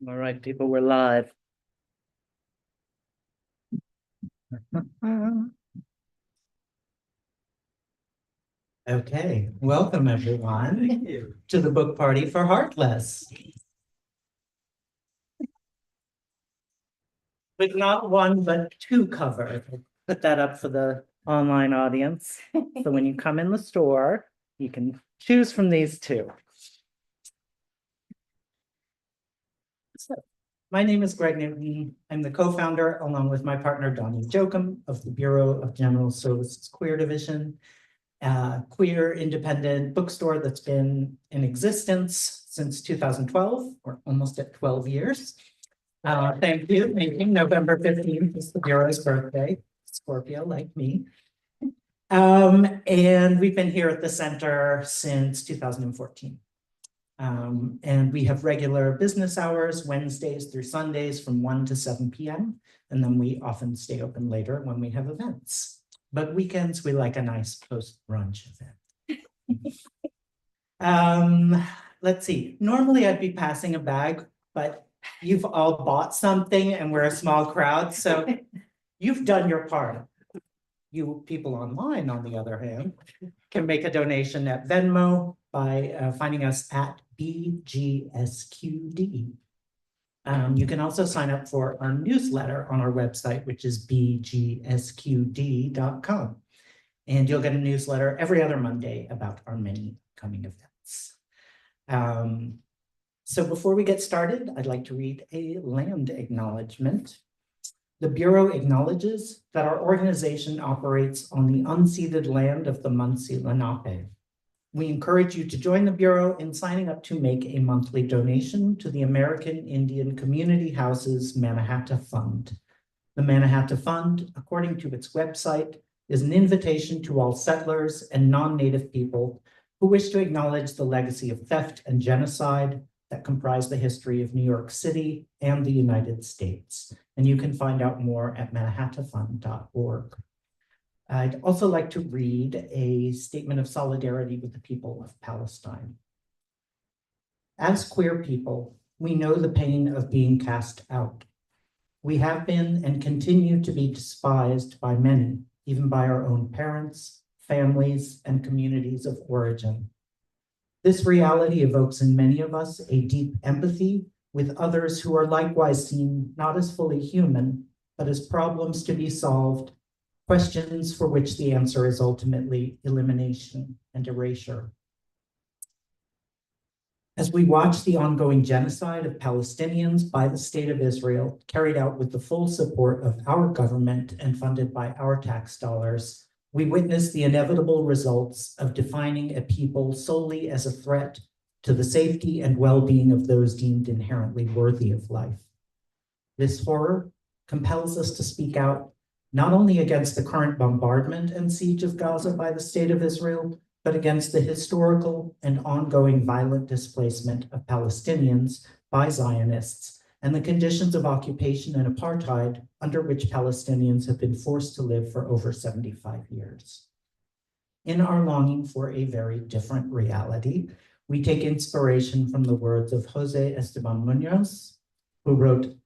All right, people, we're live. Okay, welcome everyone to the book party for Heartless. With not one, but two cover. Put that up for the online audience. So when you come in the store, you can choose from these two. So, my name is Greg Newton. I'm the co-founder, along with my partner, Donnie Jokum, of the Bureau of General Services Queer Division, a queer independent bookstore that's been in existence since 2012, or almost at 12 years. Thank you. November 15th is the Bureau's birthday, Scorpio like me. And we've been here at the center since 2014. And we have regular business hours, Wednesdays through Sundays from 1 to 7 p.m. And then we often stay open later when we have events. But weekends, we like a nice post-brunch event. Let's see. Normally, I'd be passing a bag, but you've all bought something and we're a small crowd, so you've done your part. You people online, on the other hand, can make a donation at Venmo by finding us at BGSQD. You can also sign up for our newsletter on our website, which is bgsqd.com. And you'll get a newsletter every other Monday about our many coming events. So before we get started, I'd like to read a land acknowledgement. The Bureau acknowledges that our organization operates on the unceded land of the Munsee Lenape. We encourage you to join the Bureau in signing up to make a monthly donation to the American Indian Community Houses Mannahatta Fund. The Mannahatta Fund, according to its website, is an invitation to all settlers and non-native people who wish to acknowledge the legacy of theft and genocide that comprise the history of New York City and the United States. And you can find out more at mannahattafund.org. I'd also like to read a statement of solidarity with the people of Palestine. As queer people, we know the pain of being cast out. We have been and continue to be despised by many, even by our own parents, families, and communities of origin. This reality evokes in many of us a deep empathy with others who are likewise seen not as fully human, but as problems to be solved, questions for which the answer is ultimately elimination and erasure. As we watch the ongoing genocide of Palestinians by the State of Israel, carried out with the full support of our government and funded by our tax dollars, we witness the inevitable results of defining a people solely as a threat to the safety and well-being of those deemed inherently worthy of life. This horror compels us to speak out not only against the current bombardment and siege of Gaza by the State of Israel, but against the historical and ongoing violent displacement of Palestinians by Zionists and the conditions of occupation and apartheid under which Palestinians have been forced to live for over 75 years. In our longing for a very different reality, we take inspiration from the words of Jose Esteban Munoz, who wrote,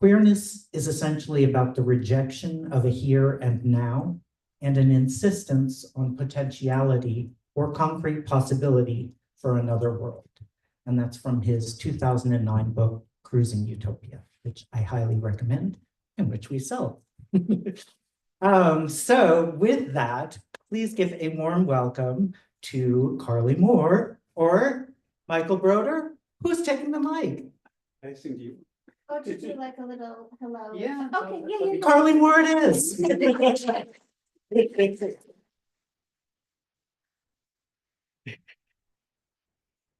"Queerness is essentially about the rejection of a here and now and an insistence on potentiality or concrete possibility for another world." And that's from his 2009 book, Cruising Utopia, which I highly recommend and which we sell. So with that, please give a warm welcome to Carly Moore or Michael Broder, who's taking the mic. I think you. Oh, did you like a little hello? Yeah. Okay, yeah. Carly Moore it is.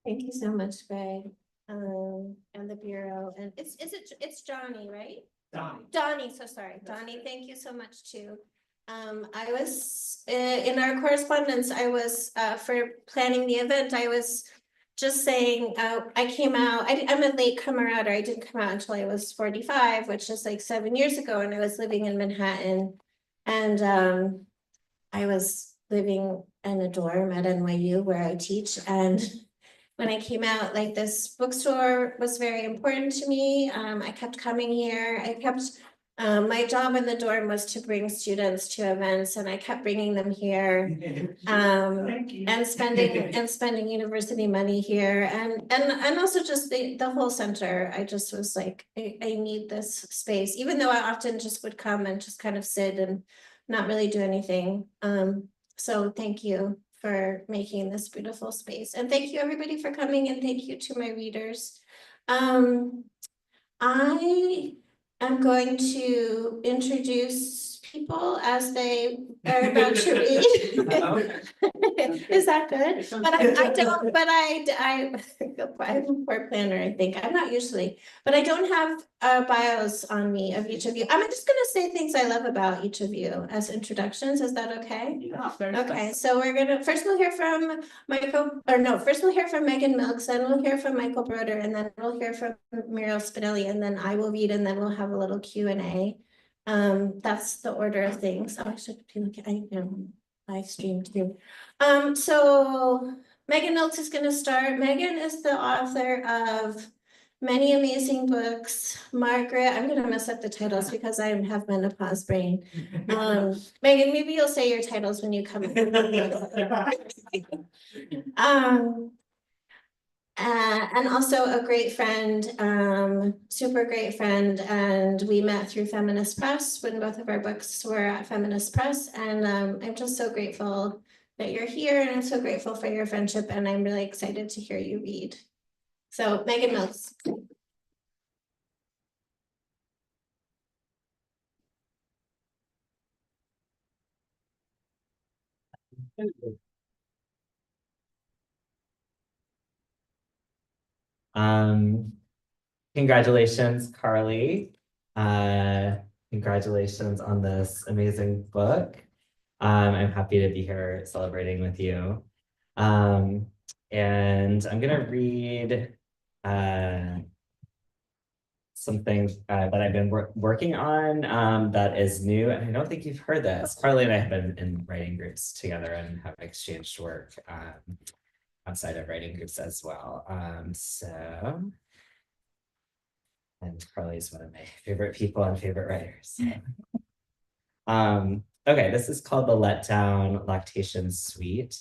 Thank you so much, Greg, and the Bureau, and it's Johnny, right? Donnie, so sorry, Donnie, thank you so much too. I was, in our correspondence, I was, for planning the event, I was just saying, I came out, I'm a late comer outer, I didn't come out until I was 45, which is like 7 years ago, and I was living in Manhattan, and I was living in a dorm at NYU where I teach, and when I came out, like this bookstore was very important to me. I kept coming here. My job in the dorm was to bring students to events, and I kept bringing them here. Thank you. And spending university money here, and also just the whole center. I just was like, I need this space, even though I often just would come and just kind of sit and not really do anything. So thank you for making this beautiful space, and thank you everybody for coming, and thank you to my readers. I am going to introduce people as they are about to read. Is that good? But I don't, but I'm a poor planner, I think. I'm not usually, but I don't have bios on me of each of you. I'm just gonna say things I love about each of you as introductions. Is that okay? Yeah. Okay, so first we'll hear from first we'll hear from Megan Milks, then we'll hear from Michael Broder, and then we'll hear from Muriel Spinelli, and then I will read, and then we'll have a little Q&A. That's the order of things. Oh, I should be looking, I streamed too. So Megan Milks is gonna start. Megan is the author of many amazing books. Margaret, I'm gonna mess up the titles because I have menopause brain. Megan, maybe you'll say your titles when you come. And also a great friend, super great friend, and we met through Feminist Press when both of our books were at Feminist Press, and I'm just so grateful that you're here, and I'm so grateful for your friendship, and I'm really excited to hear you read. So Megan Milks. Congratulations, Carly. Congratulations on this amazing book. I'm happy to be here celebrating with you. And I'm gonna read something that I've been working on that is new, and I don't think you've heard this. Carly and I have been in writing groups together and have exchanged work outside of writing groups as well. And Carly is one of my favorite people and favorite writers. Okay, this is called The Letdown Lactation Suite,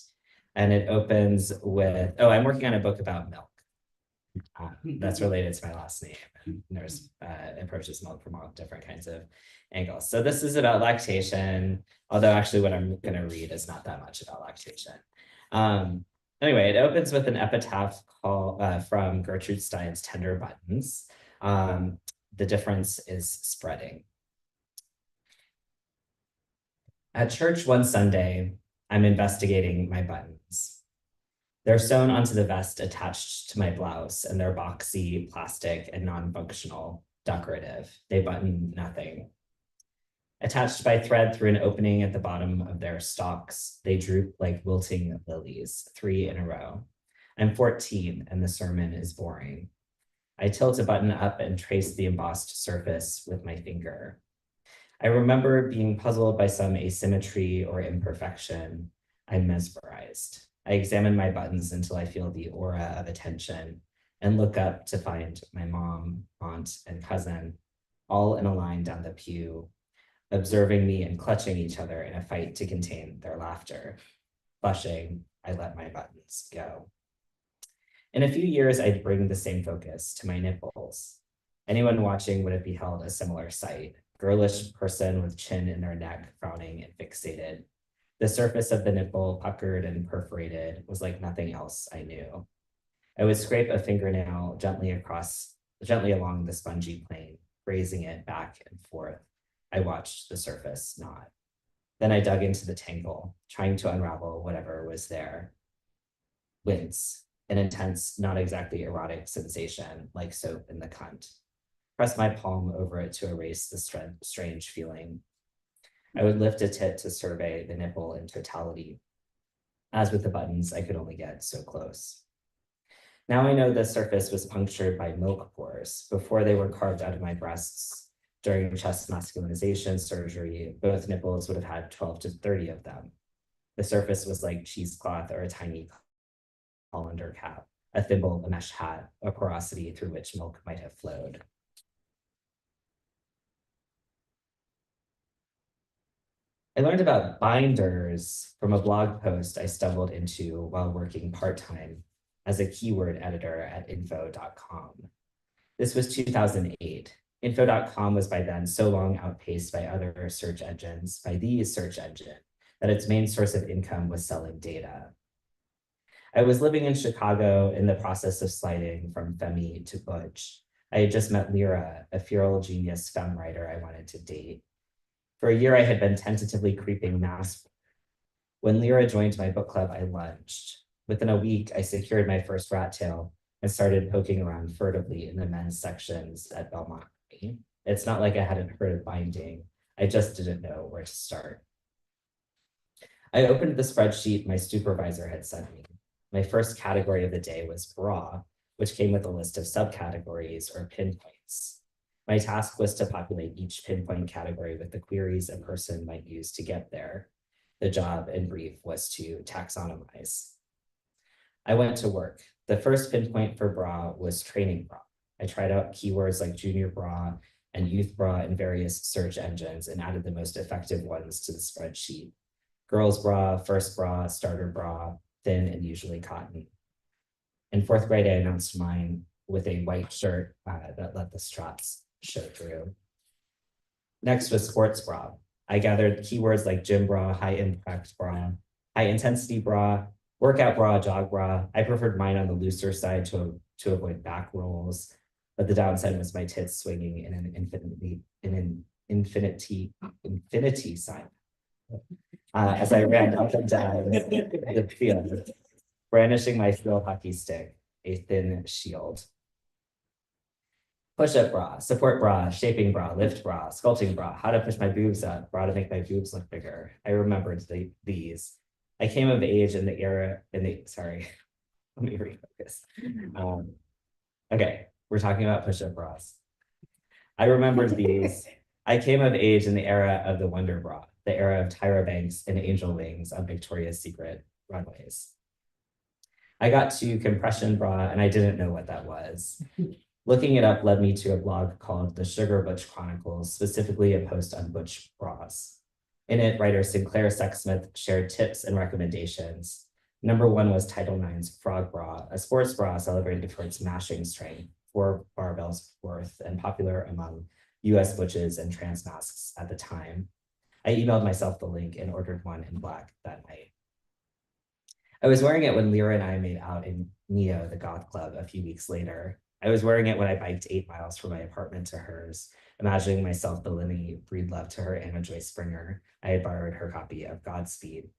and it opens with, I'm working on a book about milk. That's related to my last name, and there's approaches milk from all different kinds of angles. So this is about lactation, although actually what I'm going to read is not that much about lactation. Anyway, it opens with an epitaph from Gertrude Stein's Tender Buttons. The difference is spreading. At church one Sunday, I'm investigating my buttons. They're sewn onto the vest attached to my blouse, and they're boxy, plastic, and non-functional, decorative. They button nothing. Attached by thread through an opening at the bottom of their stalks, they droop like wilting lilies, 3 in a row. I'm 14, and the sermon is boring. I tilt a button up and trace the embossed surface with my finger. I remember being puzzled by some asymmetry or imperfection. I'm mesmerized. I examine my buttons until I feel the aura of attention and look up to find my mom, aunt, and cousin all in a line down the pew, observing me and clutching each other in a fight to contain their laughter. Blushing, I let my buttons go. In a few years, I'd bring the same focus to my nipples. Anyone watching would have beheld a similar sight. Girlish person with chin in their neck, frowning and fixated. The surface of the nipple, puckered and perforated, was like nothing else I knew. I would scrape a fingernail gently along the spongy plane, grazing it back and forth. I watched the surface nod. Then I dug into the tangle, trying to unravel whatever was there. Wince, an intense, not exactly erotic sensation, like soap in the cunt. Press my palm over it to erase the strange feeling. I would lift a tit to survey the nipple in totality. As with the buttons, I could only get so close. Now I know the surface was punctured by milk pores. Before they were carved out of my breasts during chest masculinization surgery, both nipples would have had 12 to 30 of them. The surface was like cheesecloth or a tiny colander cap, a thimble, a mesh hat, a porosity through which milk might have flowed. I learned about binders from a blog post I stumbled into while working part-time as a keyword editor at info.com. This was 2008. Info.com was by then so long outpaced by other search engines, by the search engine, that its main source of income was selling data. I was living in Chicago in the process of sliding from femi to butch. I had just met Lyra, a feral genius femme writer I wanted to date. For a year, I had been tentatively creeping mass. When Lyra joined my book club, I lunged. Within a week, I secured my first rat tail and started poking around furtively in the men's sections at Belmont. It's not like I hadn't heard of binding. I just didn't know where to start. I opened the spreadsheet my supervisor had sent me. My first category of the day was bra, which came with a list of subcategories or pinpoints. My task was to populate each pinpoint category with the queries a person might use to get there. The job in brief was to taxonomize. I went to work. The first pinpoint for bra was training bra. I tried out keywords like junior bra and youth bra in various search engines and added the most effective ones to the spreadsheet. Girls bra, first bra, starter bra, thin and usually cotton. In fourth grade, I announced mine with a white shirt that let the straps show through. Next was sports bra. I gathered keywords like gym bra, high impact bra, high intensity bra, workout bra, jog bra. I preferred mine on the looser side to avoid back rolls, but the downside was my tits swinging in an infinity sign. As I ran up and down the field, brandishing my field hockey stick, a thin shield. Push-up bra, support bra, shaping bra, lift bra, sculpting bra, how to push my boobs up, bra to make my boobs look bigger. I remembered these. I came of age in the era, sorry, let me refocus. Okay, we're talking about push-up bras. I remembered these. I came of age in the era of the Wonder Bra, the era of Tyra Banks and Angel Wings on Victoria's Secret runways. I got to compression bra and I didn't know what that was. Looking it up led me to a blog called The Sugar Butch Chronicles, specifically a post on butch bras. In it, writer Sinclair Sexsmith shared tips and recommendations. Number one was Title IX's Frog Bra, a sports bra celebrated for its mashing strength, 4 barbells worth, and popular among US butches and trans masks at the time. I emailed myself the link and ordered one in black that night. I was wearing it when Lyra and I made out in Neo, the goth club, a few weeks later. I was wearing it when I biked 8 miles from my apartment to hers, imagining myself the Lenny Breedlove to her Anna Joy Springer. I had borrowed her copy of Godspeed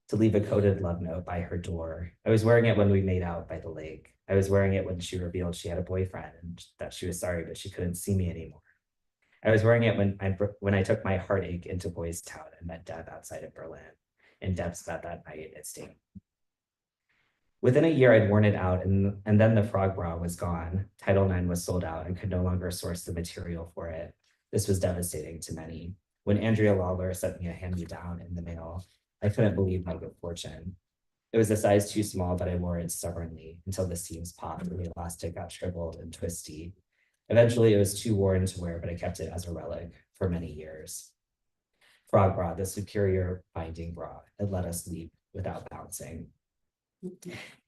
to leave a coded love note by her door. I was wearing it when we made out by the lake. I was wearing it when she revealed she had a boyfriend and that she was sorry, but she couldn't see me anymore. I was wearing it when I took my heartache into Boys Town and met Deb outside of Berlin. And Deb spent that night at Sting. Within a year, I'd worn it out, and then the frog bra was gone. Title IX was sold out and could no longer source the material for it. This was devastating to many. When Andrea Lawler sent me a hand-me-down in the mail, I couldn't believe my good fortune. It was a size too small, but I wore it stubbornly until the seams popped and the elastic got shriveled and twisty. Eventually, it was too worn to wear, but I kept it as a relic for many years. Frog bra, the superior binding bra, it let us leap without bouncing.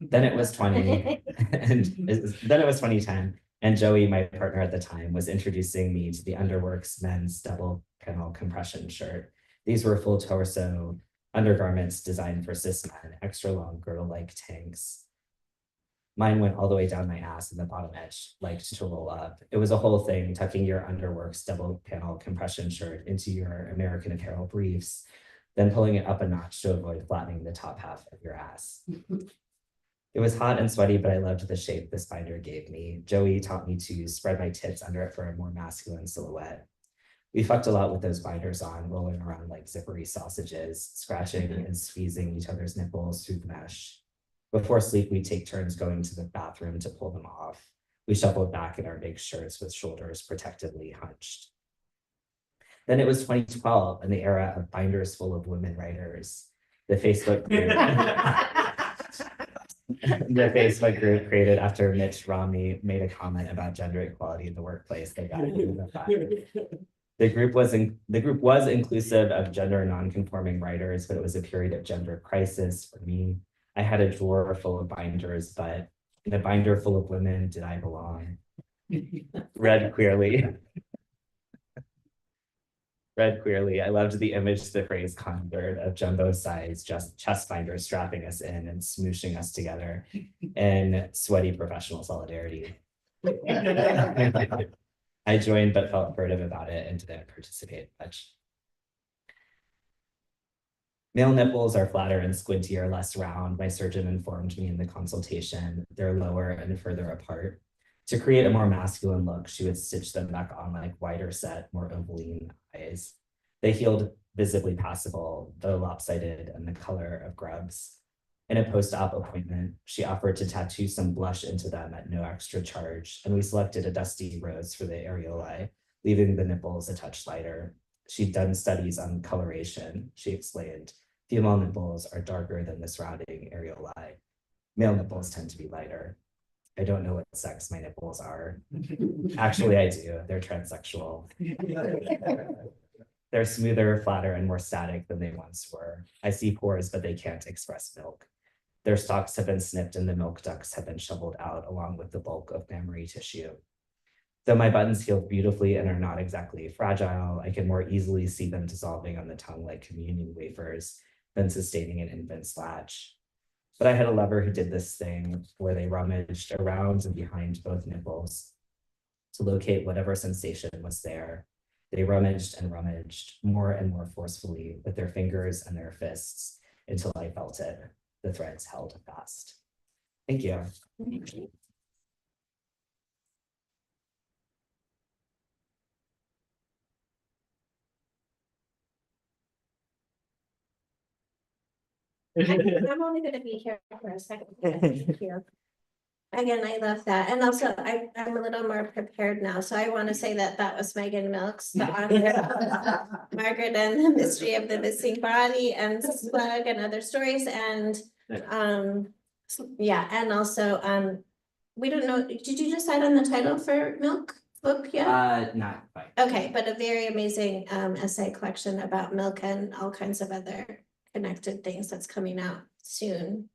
Then it was 2010, and Joey, my partner at the time, was introducing me to the Underworks men's double panel compression shirt. These were full torso undergarments designed for cis men, extra long girdle-like tanks. Mine went all the way down my ass and the bottom edge liked to roll up. It was a whole thing, tucking your Underworks double panel compression shirt into your American Apparel briefs, then pulling it up a notch to avoid flattening the top half of your ass. It was hot and sweaty, but I loved the shape this binder gave me. Joey taught me to spread my tits under it for a more masculine silhouette. We fucked a lot with those binders on, rolling around like zippery sausages, scratching and squeezing each other's nipples through the mesh. Before sleep, we'd take turns going to the bathroom to pull them off. We shuffled back in our big shirts with shoulders protectively hunched. Then it was 2012 and the era of binders full of women writers. The Facebook group. The Facebook group created after Mitch Romney made a comment about gender equality in the workplace. They got the group was inclusive of gender non-conforming writers, but it was a period of gender crisis for me. I had a drawer full of binders, but in a binder full of women, did I belong? Read queerly. Read queerly. I loved the image the phrase conjured of jumbo-sized chest binders strapping us in and smooshing us together in sweaty professional solidarity. I joined but felt furtive about it and didn't participate much. Male nipples are flatter and squintier, less round. My surgeon informed me in the consultation they're lower and further apart. To create a more masculine look, she would stitch them back on like wider set, more ovaline eyes. They healed visibly passable, though lopsided and the color of grubs. In a post-op appointment, she offered to tattoo some blush into them at no extra charge, and we selected a dusty rose for the areolae, leaving the nipples a touch lighter. She'd done studies on coloration. She explained, female nipples are darker than the surrounding areolae. Male nipples tend to be lighter. I don't know what sex my nipples are. Actually, I do. They're transsexual. They're smoother, flatter, and more static than they once were. I see pores, but they can't express milk. Their stalks have been snipped and the milk ducts have been shoveled out along with the bulk of mammary tissue. Though my buttons healed beautifully and are not exactly fragile, I can more easily see them dissolving on the tongue like communion wafers than sustaining an infant's latch. But I had a lover who did this thing where they rummaged around and behind both nipples to locate whatever sensation was there. They rummaged and rummaged more and more forcefully with their fingers and their fists until I felt it. The threads held fast. Thank you. I'm only gonna be here for a second. Thank you. Again, I love that. And also I'm a little more prepared now. So I want to say that that was Megan Milks, the author of Margaret and the Mystery of the Missing Body and Slug and Other Stories. And yeah, and also we don't know, did you decide on the title for Milk book yet? Not quite. Okay, but a very amazing essay collection about milk and all kinds of other connected things that's coming out soon.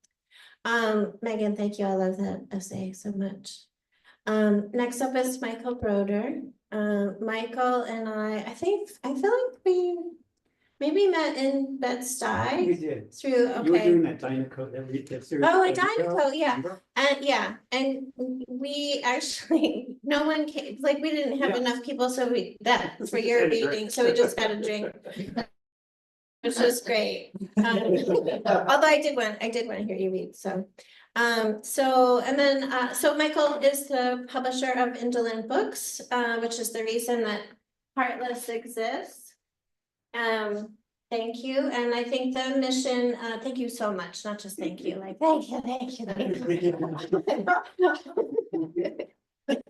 Megan, thank you. I love that essay so much. Next up is Michael Broder. Michael and I feel like we maybe met in Bed-Stuy. We did. Through, You were okay. doing that Dynacoat that series. Oh, a Dynacoat, yeah. And yeah, and we actually, no one came, like, we didn't have enough people, so for your meeting, so we just got a drink. Which was great. Although I did want to hear you read, so. So Michael is the publisher of Indolent Books, which is the reason that Heartless exists. Thank you, and I think the mission, thank you so much, not just thank you, like, thank you.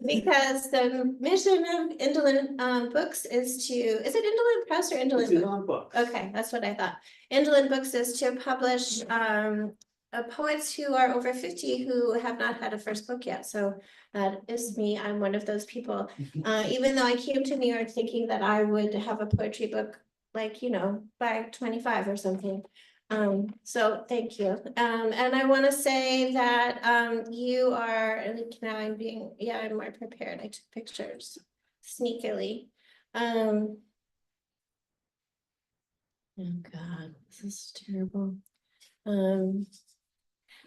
Because the mission of Indolent Books is to, is it Indolent Press or Indolent? Indolent Books. Okay, that's what I thought. Indolent Books is to publish poets who are over 50 who have not had a first book yet. So that is me. I'm one of those people. Even though I came to New York thinking that I would have a poetry book, like, you know, by 25 or something. So thank you. And I want to say that you are, now I'm being, yeah, I'm more prepared. I took pictures sneakily. Oh God, this is terrible.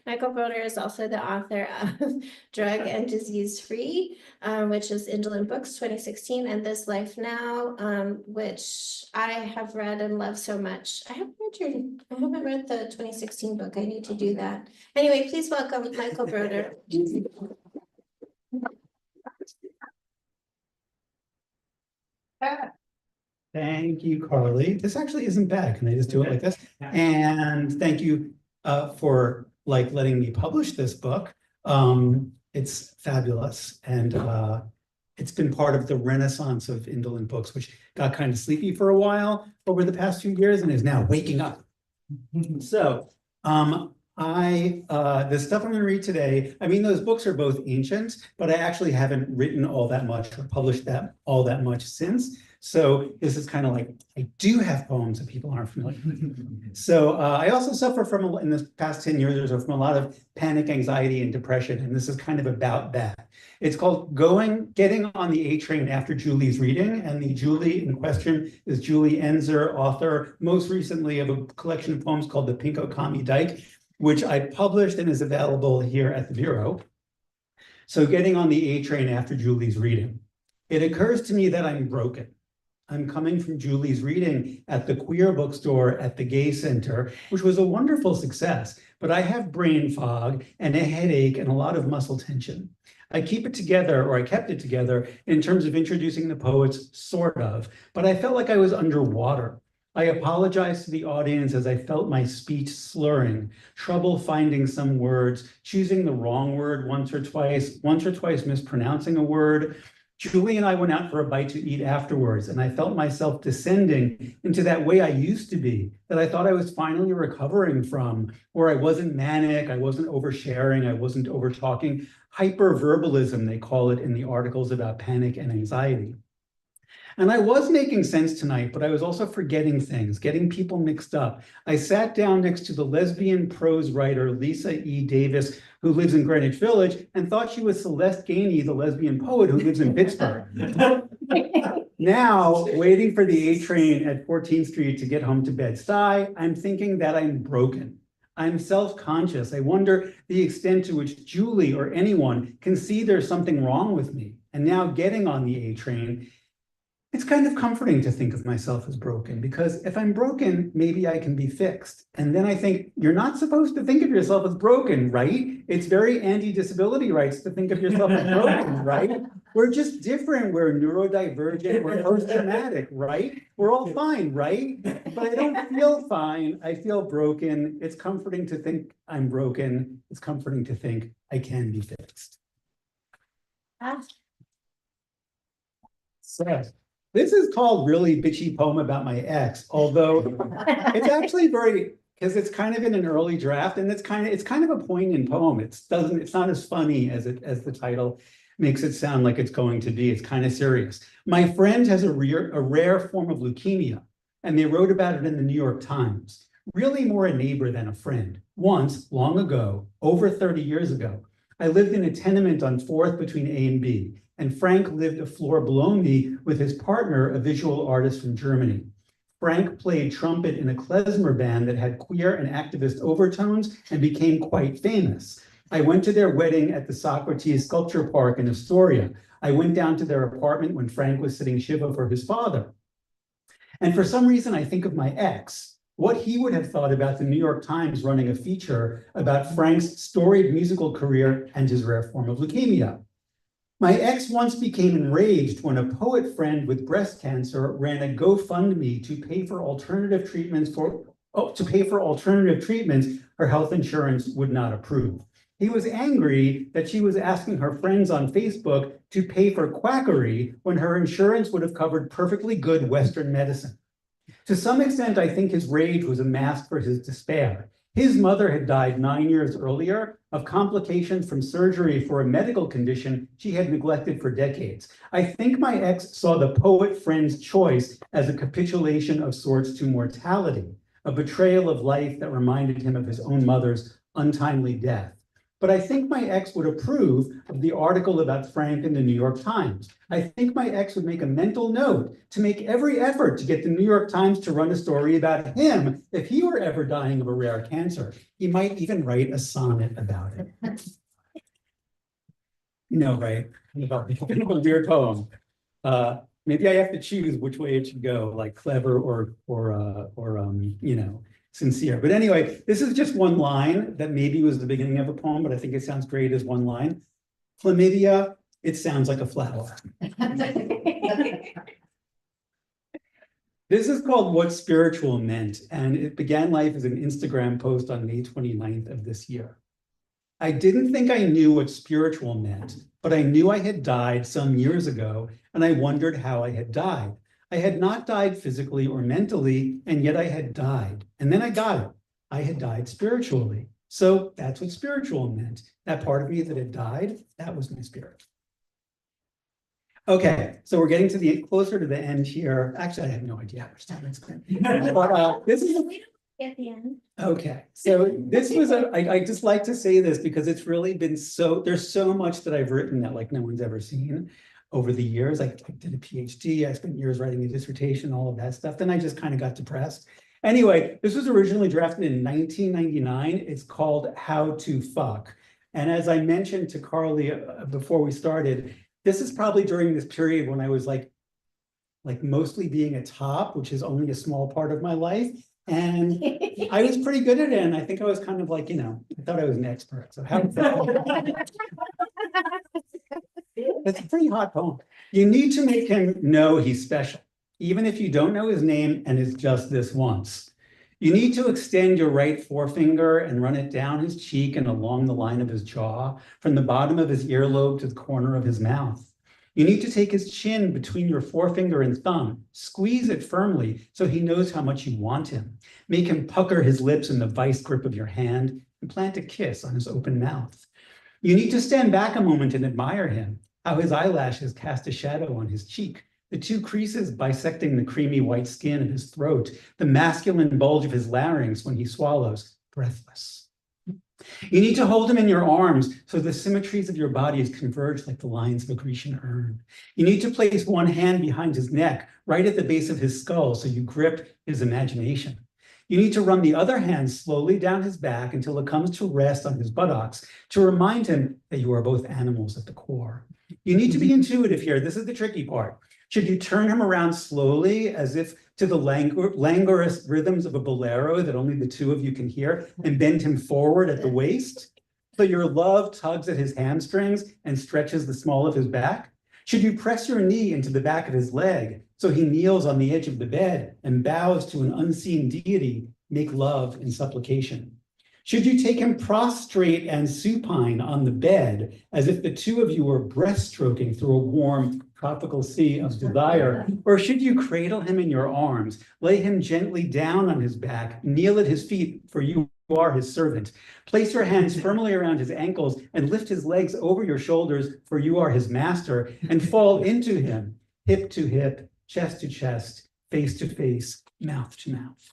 Michael Broder is also the author of Drug and Disease Free, which is Indolent Books 2016, and This Life Now, which I have read and love so much. I haven't read the 2016 book. I need to do that. Anyway, please welcome Michael Broder. Thank you, Carly. This actually isn't bad. Can I just do it like this? And thank you for letting me publish this book. It's fabulous, and it's been part of the renaissance of Indolent Books, which got kind of sleepy for a while over the past few years and is now waking up. So The stuff I'm going to read today, I mean, those books are both ancient, but I actually haven't written all that much or published all that much since. So this is kind of like, I do have poems that people aren't familiar with. So I also suffer from, in the past 10 years or so, from a lot of panic, anxiety, and depression. And this is kind of about that. It's called Getting on the A Train After Julie's Reading. And the Julie in question is Julie Enzer, author most recently of a collection of poems called The Pinko Kami Dyke, which I published and is available here at the Bureau. So Getting on the A Train After Julie's Reading. It occurs to me that I'm broken. I'm coming from Julie's reading at the queer bookstore at the Gay Center, which was a wonderful success, but I have brain fog and a headache and a lot of muscle tension. I keep it together, or I kept it together, in terms of introducing the poets, sort of, but I felt like I was underwater. I apologized to the audience as I felt my speech slurring, trouble finding some words, choosing the wrong word once or twice mispronouncing a word. Julie and I went out for a bite to eat afterwards, and I felt myself descending into that way I used to be, that I thought I was finally recovering from, where I wasn't manic, I wasn't oversharing, I wasn't overtalking. Hyperverbalism, they call it in the articles about panic and anxiety. And I was making sense tonight, but I was also forgetting things, getting people mixed up. I sat down next to the lesbian prose writer, Lisa E. Davis, who lives in Greenwich Village, and thought she was Celeste Gainey, the lesbian poet who lives in Pittsburgh. Now, waiting for the A train at 14th Street to get home to Bed-Stuy, I'm thinking that I'm broken. I'm self-conscious. I wonder the extent to which Julie or anyone can see there's something wrong with me. And now getting on the A train, it's kind of comforting to think of myself as broken, because if I'm broken, maybe I can be fixed. And then I think, you're not supposed to think of yourself as broken, right? It's very anti-disability rights to think of yourself as broken, right? We're just different. We're neurodivergent. We're post-traumatic, right? We're all fine, right? But I don't feel fine. I feel broken. It's comforting to think I'm broken. It's comforting to think I can be fixed. So, this is called Really Bitchy Poem About My Ex, although it's actually because it's kind of in an early draft, and it's kind of a poignant poem. It's not as funny as the title makes it sound like it's going to be. It's kind of serious. My friend has a rare form of leukemia, and they wrote about it in the New York Times. Really more a neighbor than a friend. Once, long ago, over 30 years ago, I lived in a tenement on 4th between A and B. And Frank lived a floor below me with his partner, a visual artist from Germany. Frank played trumpet in a klezmer band that had queer and activist overtones and became quite famous. I went to their wedding at the Socrates Sculpture Park in Astoria. I went down to their apartment when Frank was sitting Shiva for his father. And for some reason, I think of my ex, what he would have thought about the New York Times running a feature about Frank's storied musical career and his rare form of leukemia. My ex once became enraged when a poet friend with breast cancer ran a GoFundMe to pay for alternative treatments her health insurance would not approve. He was angry that she was asking her friends on Facebook to pay for quackery when her insurance would have covered perfectly good Western medicine. To some extent, I think his rage was a mask for his despair. His mother had died 9 years earlier of complications from surgery for a medical condition she had neglected for decades. I think my ex saw the poet friend's choice as a capitulation of sorts to mortality, a betrayal of life that reminded him of his own mother's untimely death. But I think my ex would approve of the article about Frank in the New York Times. I think my ex would make a mental note to make every effort to get the New York Times to run a story about him if he were ever dying of a rare cancer. He might even write a sonnet about it. You know, right? A weird poem. Maybe I have to choose which way it should go, like clever or you know, sincere. But anyway, this is just one line that maybe was the beginning of a poem, but I think it sounds great as one line. Chlamydia, it sounds like a flower. This is called What Spiritual Meant, and it began life as an Instagram post on May 29th of this year. I didn't think I knew what spiritual meant, but I knew I had died some years ago, and I wondered how I had died. I had not died physically or mentally, and yet I had died. And then I got it. I had died spiritually. So that's what spiritual meant. That part of me that had died, that was my spirit. Okay, so we're getting to the closer to the end here. Actually, I have no idea how much time it's been. But this is We don't at the end. okay. So this was I just like to say this because it's really been there's so much that I've written that like no one's ever seen over the years. I did a PhD, I spent years writing a dissertation, all of that stuff. Then I just kind of got depressed. Anyway, this was originally drafted in 1999. It's called How to Fuck. And as I mentioned to Carly before we started, this is probably during this period when I was like mostly being a top, which is only a small part of my life. And I was pretty good at it. And I think I was kind of like, I thought I was an expert. So how it's a pretty hot poem. You need to make him know he's special, even if you don't know his name and it's just this once. You need to extend your right forefinger and run it down his cheek and along the line of his jaw, from the bottom of his earlobe to the corner of his mouth. You need to take his chin between your forefinger and thumb, squeeze it firmly so he knows how much you want him. Make him pucker his lips in the vice grip of your hand and plant a kiss on his open mouth. You need to stand back a moment and admire him, how his eyelashes cast a shadow on his cheek, the two creases bisecting the creamy white skin of his throat, the masculine bulge of his larynx when he swallows, breathless. You need to hold him in your arms so the symmetries of your bodies converge like the lines of a Grecian urn. You need to place one hand behind his neck, right at the base of his skull, so you grip his imagination. You need to run the other hand slowly down his back until it comes to rest on his buttocks to remind him that you are both animals at the core. You need to be intuitive here. This is the tricky part. Should you turn him around slowly as if to the languorous rhythms of a bolero that only the two of you can hear and bend him forward at the waist so your love tugs at his hamstrings and stretches the small of his back? Should you press your knee into the back of his leg so he kneels on the edge of the bed and bows to an unseen deity, make love in supplication? Should you take him prostrate and supine on the bed as if the two of you were breaststroking through a warm tropical sea of desire? Or should you cradle him in your arms, lay him gently down on his back, kneel at his feet, for you are his servant, place your hands firmly around his ankles and lift his legs over your shoulders, for you are his master, and fall into him, hip to hip, chest to chest, face to face, mouth to mouth?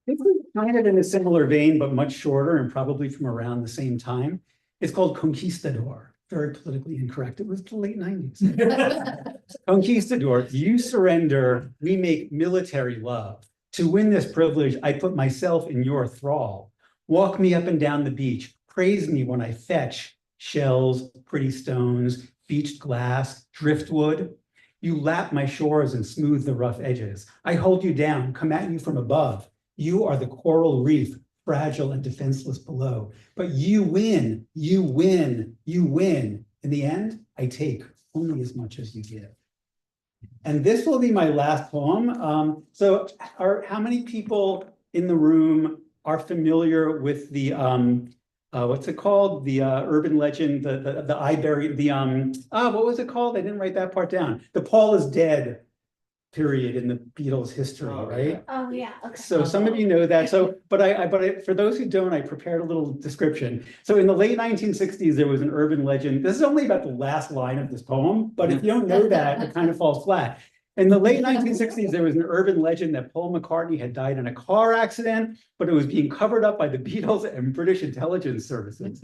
This is kind of in a similar vein, but much shorter and probably from around the same time. It's called Conquistador. Very politically incorrect. It was the late 90s. Conquistador, you surrender, we make military love. To win this privilege, I put myself in your thrall. Walk me up and down the beach. Praise me when I fetch shells, pretty stones, beached glass, driftwood. You lap my shores and smooth the rough edges. I hold you down, come at you from above. You are the coral reef, fragile and defenseless below. But you win, you win, you win. In the end, I take only as much as you give. And this will be my last poem. So how many people in the room are familiar with the, what's it called? The urban legend, the I buried, what was it called? I didn't write that part down. The Paul is dead period in the Beatles' history, right? Oh, yeah, okay. So some of you know that. So, but for those who don't, I prepared a little description. So in the late 1960s, there was an urban legend. This is only about the last line of this poem, but if you don't know that, it kind of falls flat. In the late 1960s, there was an urban legend that Paul McCartney had died in a car accident, but it was being covered up by the Beatles and British intelligence services.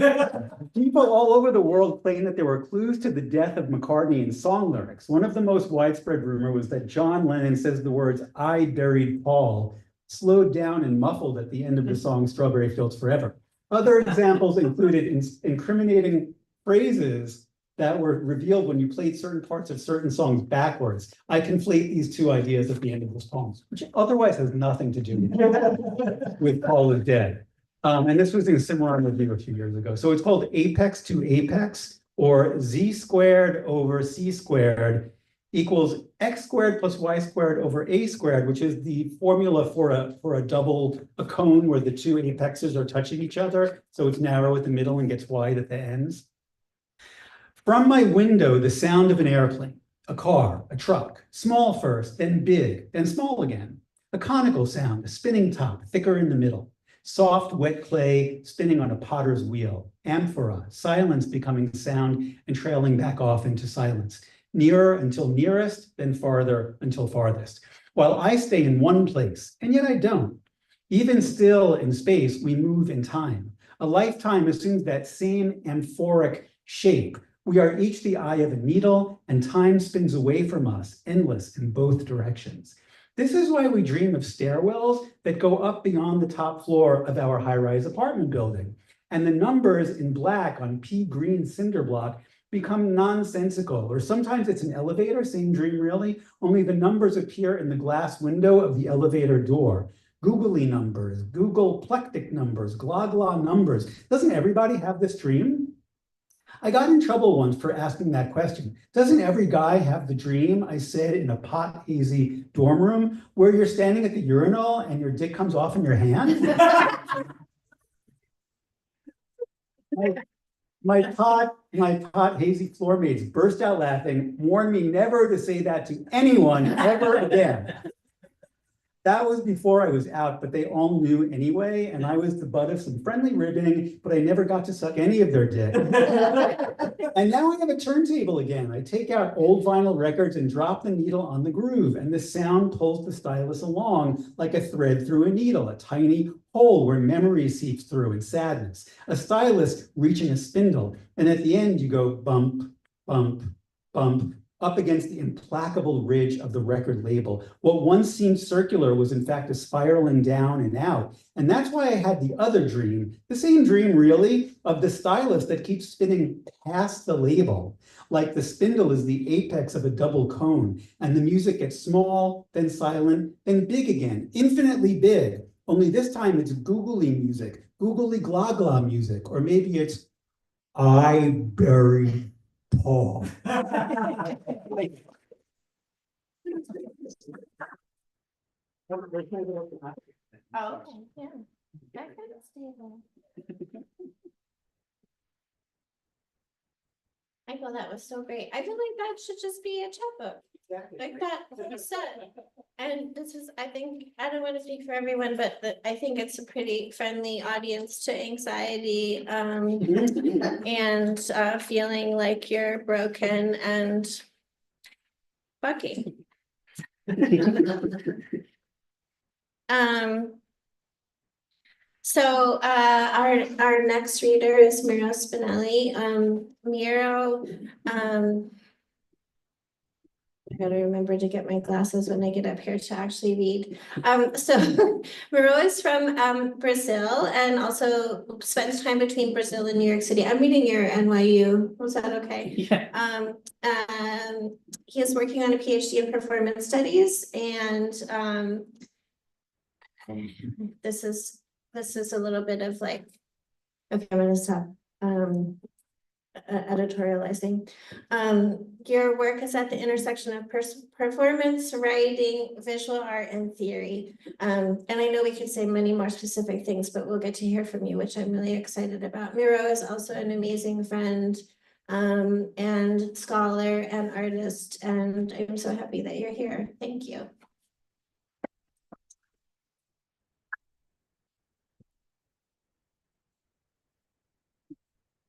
People all over the world claim that there were clues to the death of McCartney in song lyrics. One of the most widespread rumor was that John Lennon says the words, "I buried Paul," slowed down and muffled at the end of the song Strawberry Fields Forever. Other examples included incriminating phrases that were revealed when you played certain parts of certain songs backwards. I conflate these two ideas at the end of this poem, which otherwise has nothing to do with Paul is dead. And this was in Cimarron Review a few years ago. So it's called Apex to Apex, or Z squared over C squared equals X squared plus Y squared over A squared, which is the formula for a cone where the two apexes are touching each other. So it's narrow at the middle and gets wide at the ends. From my window, the sound of an airplane, a car, a truck, small first, then big, then small again. A conical sound, a spinning top, thicker in the middle. Soft, wet clay spinning on a potter's wheel. Amphora, silence becoming sound and trailing back off into silence. Nearer until nearest, then farther until farthest. While I stay in one place, and yet I don't. Even still in space, we move in time. A lifetime assumes that same amphoric shape. We are each the eye of a needle, and time spins away from us, endless in both directions. This is why we dream of stairwells that go up beyond the top floor of our high-rise apartment building. And the numbers in black on pea green cinder block become nonsensical, or sometimes it's an elevator, same dream really, only the numbers appear in the glass window of the elevator door. Googly numbers, Googleplectic numbers, glah numbers. Doesn't everybody have this dream? I got in trouble once for asking that question. Doesn't every guy have the dream, I said in a pot hazy dorm room, where you're standing at the urinal and your dick comes off in your hand? My pot hazy floor mates burst out laughing, warned me never to say that to anyone ever again. That was before I was out, but they all knew anyway, and I was the butt of some friendly ribbing, but I never got to suck any of their dick. And now I have a turntable again. I take out old vinyl records and drop the needle on the groove, and the sound pulls the stylus along like a thread through a needle, a tiny hole where memory seeps through and sadness, a stylus reaching a spindle, and at the end you go bump, bump, bump, up against the implacable ridge of the record label. What once seemed circular was in fact a spiraling down and out. And that's why I had the other dream, the same dream really, of the stylus that keeps spinning past the label. Like the spindle is the apex of a double cone, and the music gets small, then silent, then big again, infinitely big. Only this time it's googly music, googly glah music, or maybe it's I buried Paul. Oh, okay, yeah. That kind of stable. I thought that was so great. I feel like that should just be a chapbook. Like that was said. And this is, I think, I don't want to speak for everyone, but I think it's a pretty friendly audience to anxiety, and feeling like you're broken and fucking. So our next reader is Miro Spinelli. Miro, I gotta remember to get my glasses when I get up here to actually read. So Miro is from Brazil and also spends time between Brazil and New York City. I'm reading your NYU. Was that okay? Yeah. He is working on a PhD in performance studies, and this is a little bit of like, okay, I'm gonna stop editorializing. Your work is at the intersection of performance, writing, visual art, and theory. And I know we could say many more specific things, but we'll get to hear from you, which I'm really excited about. Miro is also an amazing friend, and scholar and artist, and I'm so happy that you're here. Thank you.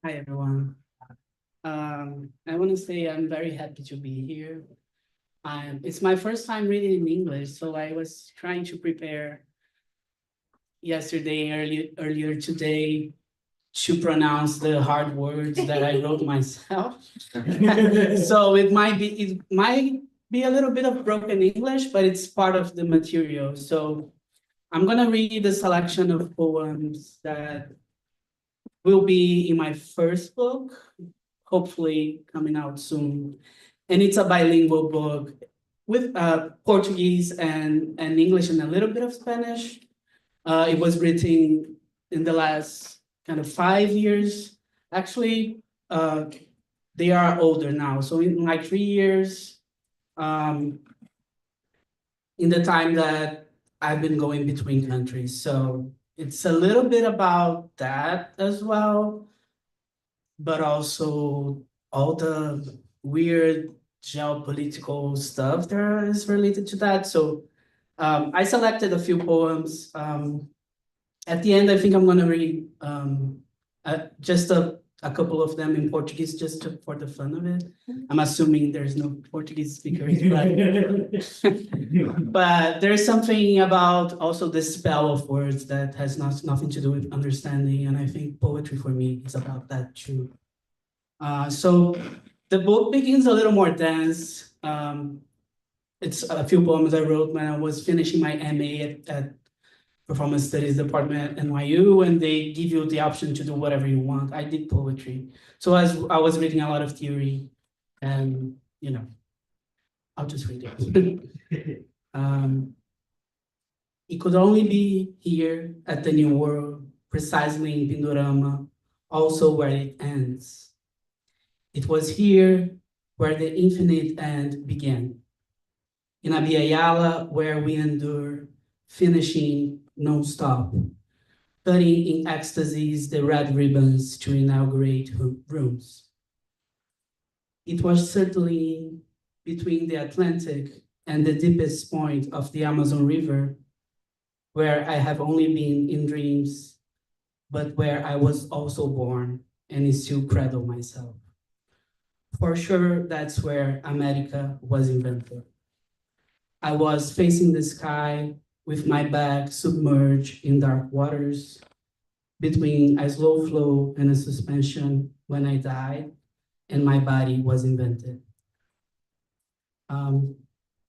Hi, everyone. I want to say I'm very happy to be here. It's my first time reading in English, so I was trying to prepare yesterday, earlier today, to pronounce the hard words that I wrote myself. So it might be a little bit of broken English, but it's part of the material. So I'm gonna read a selection of poems that will be in my first book, hopefully coming out soon. And it's a bilingual book with Portuguese and English and a little bit of Spanish. It was written in the last kind of 5 years. Actually, they are older now. So in like 3 years, in the time that I've been going between countries. So it's a little bit about that as well, but also all the weird geopolitical stuff there is related to that. So I selected a few poems. At the end, I think I'm gonna read just a couple of them in Portuguese, for the fun of it. I'm assuming there's no Portuguese speakers, but there's something about also the spell of words that has nothing to do with understanding, and I think poetry for me is about that too. So the book begins a little more dense. It's a few poems I wrote when I was finishing my MA at Performance Studies Department at NYU, and they give you the option to do whatever you want. I did poetry. So as I was reading a lot of theory, and I'll just read it. It could only be here at the New World, precisely in Pindorama, also where it ends. It was here where the infinite end began. In Abiyala, where we endure, finishing non-stop, cutting in ecstasies the red ribbons to inaugurate rooms. It was certainly between the Atlantic and the deepest point of the Amazon River, where I have only been in dreams, but where I was also born and still cradle myself. For sure, that's where America was invented. I was facing the sky with my back submerged in dark waters, between a slow flow and a suspension when I died, and my body was invented.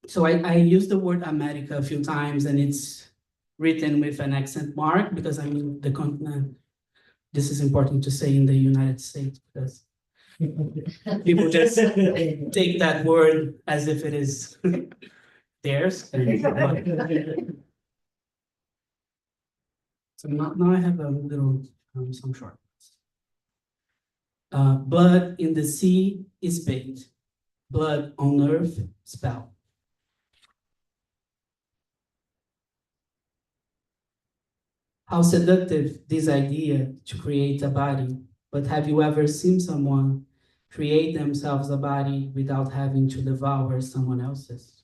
So I used the word America a few times, and it's written with an accent mark because I'm in the continent. This is important to say in the United States because people just take that word as if it is theirs. So now I have a little, some short ones. Blood in the sea is bait. Blood on earth, spell. How seductive this idea to create a body, but have you ever seen someone create themselves a body without having to devour someone else's?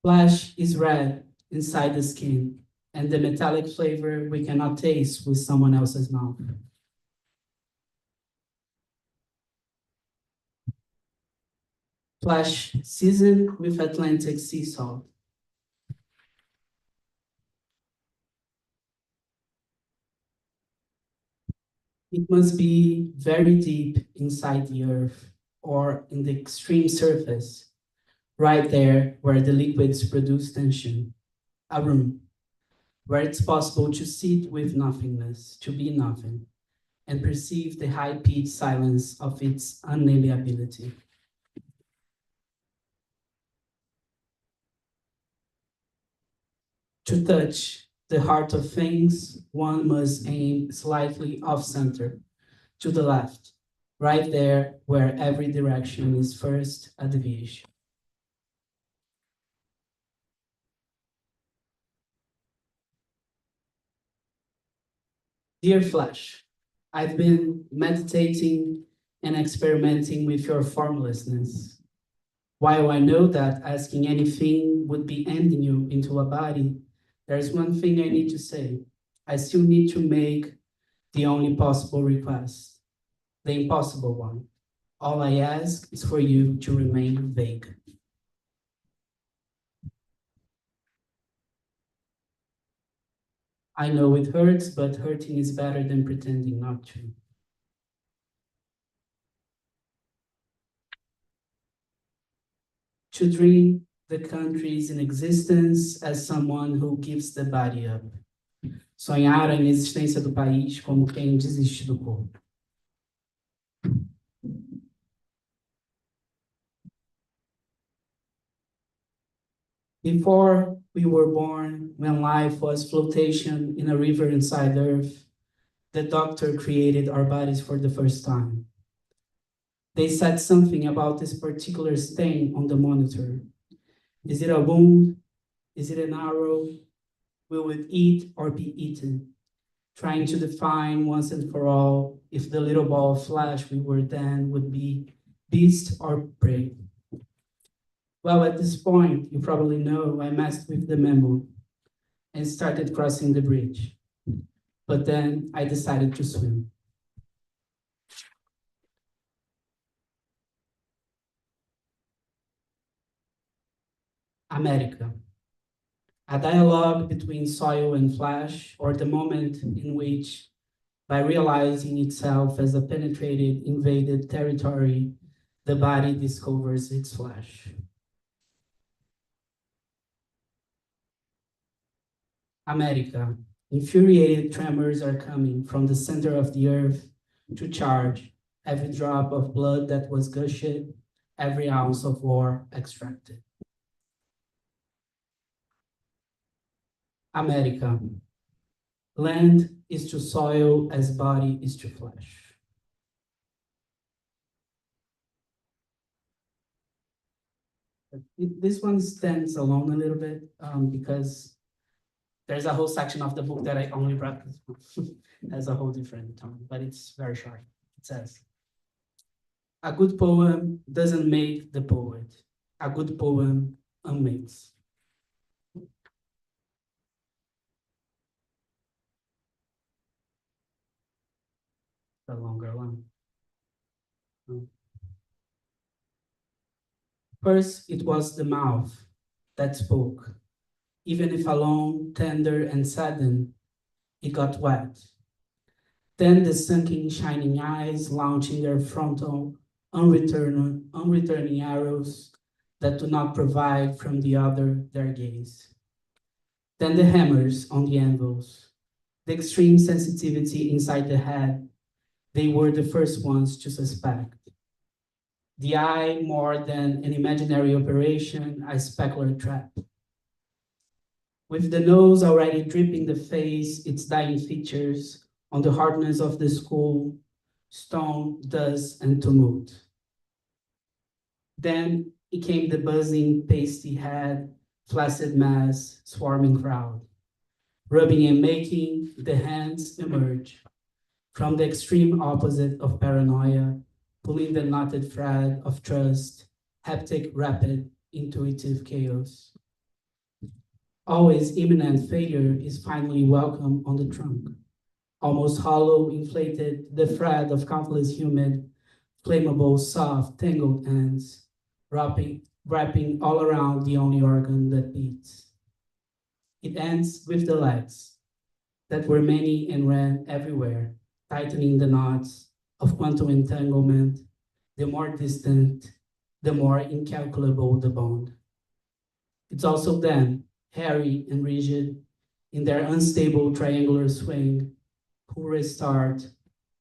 Flesh is red inside the skin, and the metallic flavor we cannot taste with someone else's mouth. Flesh seasoned with Atlantic sea salt. It must be very deep inside the earth or in the extreme surface, right there where the liquids produce tension, a room where it's possible to sit with nothingness, to be nothing, and perceive the high-pitched silence of its unalienability. To touch the heart of things, one must aim slightly off-center, to the left, right there where every direction is first a deviation. Dear Flesh, I've been meditating and experimenting with your formlessness. While I know that asking anything would be ending you into a body, there's one thing I need to say. I still need to make the only possible request, the impossible one. All I ask is for you to remain vague. I know it hurts, but hurting is better than pretending not to. To dream the countries in existence as someone who gives the body up. Sonhar a inexistência do país como quem desiste do corpo. Before we were born, when life was flotation in a river inside earth, the doctor created our bodies for the first time. They said something about this particular stain on the monitor. Is it a wound? Is it an arrow? Will it eat or be eaten? Trying to define once and for all if the little ball of flesh we were then would be beast or prey? Well, at this point, you probably know I messed with the memo and started crossing the bridge. But then I decided to swim. America. A dialogue between soil and flesh, or the moment in which, by realizing itself as a penetrated, invaded territory, the body discovers its flesh. America. Infuriated tremors are coming from the center of the earth to charge every drop of blood that was gushed, every ounce of war extracted. America. Land is to soil as body is to flesh. This one stands alone a little bit because there's a whole section of the book that I only brought this book. Has a whole different tone, but it's very short. It says, a good poem doesn't make the poet. A good poem unmakes. The longer one. First, it was the mouth that spoke. Even if alone, tender, and saddened, it got wet. Then the sunken, shining eyes launching their frontal, unreturning arrows that do not provide from the other their gaze. Then the hammers on the anvils, the extreme sensitivity inside the head, they were the first ones to suspect. The eye, more than an imaginary operation, a specular trap. With the nose already dripping the face, its dying features, on the hardness of the school, stone, dust, and tumult. Then it came the buzzing, pasty head, flaccid mass, swarming crowd. Rubbing and making, the hands emerge from the extreme opposite of paranoia, pulling the knotted thread of trust, haptic, rapid, intuitive chaos. Always imminent failure is finally welcome on the trunk. Almost hollow, inflated, the thread of countless humid, flammable, soft, tangled ends, wrapping all around the only organ that beats. It ends with the legs that were many and ran everywhere, tightening the knots of quantum entanglement. The more distant, the more incalculable the bond. It's also them, hairy and rigid, in their unstable triangular swing, who restart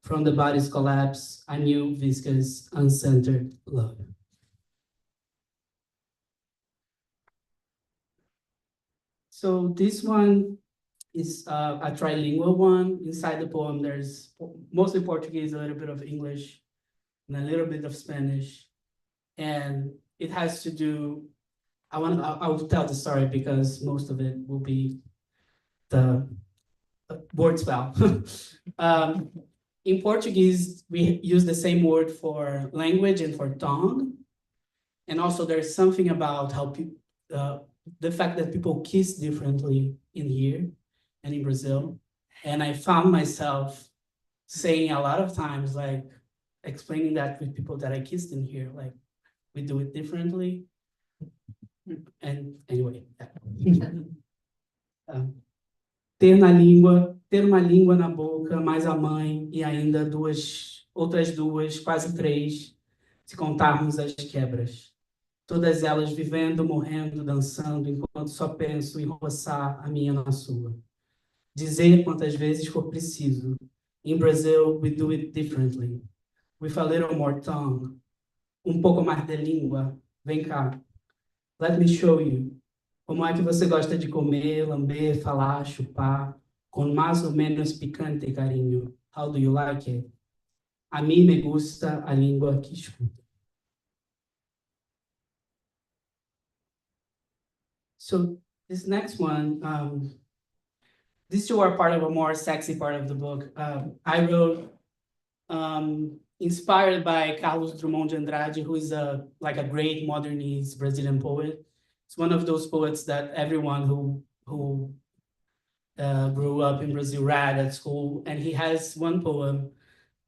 from the body's collapse a new viscous, uncentered love. So this one is a trilingual one. Inside the poem, there's mostly Portuguese, a little bit of English, and a little bit of Spanish. And it has to do, I'll tell the story because most of it will be the word spell. In Portuguese, we use the same word for language and for tongue. And also there's something about how the fact that people kiss differently in here and in Brazil. And I found myself saying a lot of times, like explaining that with people that I kissed in here, like we do it differently. And anyway, ter uma língua na boca, mais a mãe e ainda outras duas, quase três, se contarmos as quebras. Todas elas vivendo, morrendo, dançando, enquanto só penso em roçar a minha na sua. Dizer quantas vezes for preciso. In Brazil, we do it differently. With a little more tongue. Pouco mais de língua. Vem cá. Let me show you. Como é que você gosta de comer, lamber, falar, chupar, com mais ou menos picante, carinho? How do you like it? A mim me gusta a língua que escuta. So this next one, these two are part of a more sexy part of the book. I wrote inspired by Carlos Drummond de Andrade, who is like a great modernist Brazilian poet. It's one of those poets that everyone who grew up in Brazil read at school, and he has one poem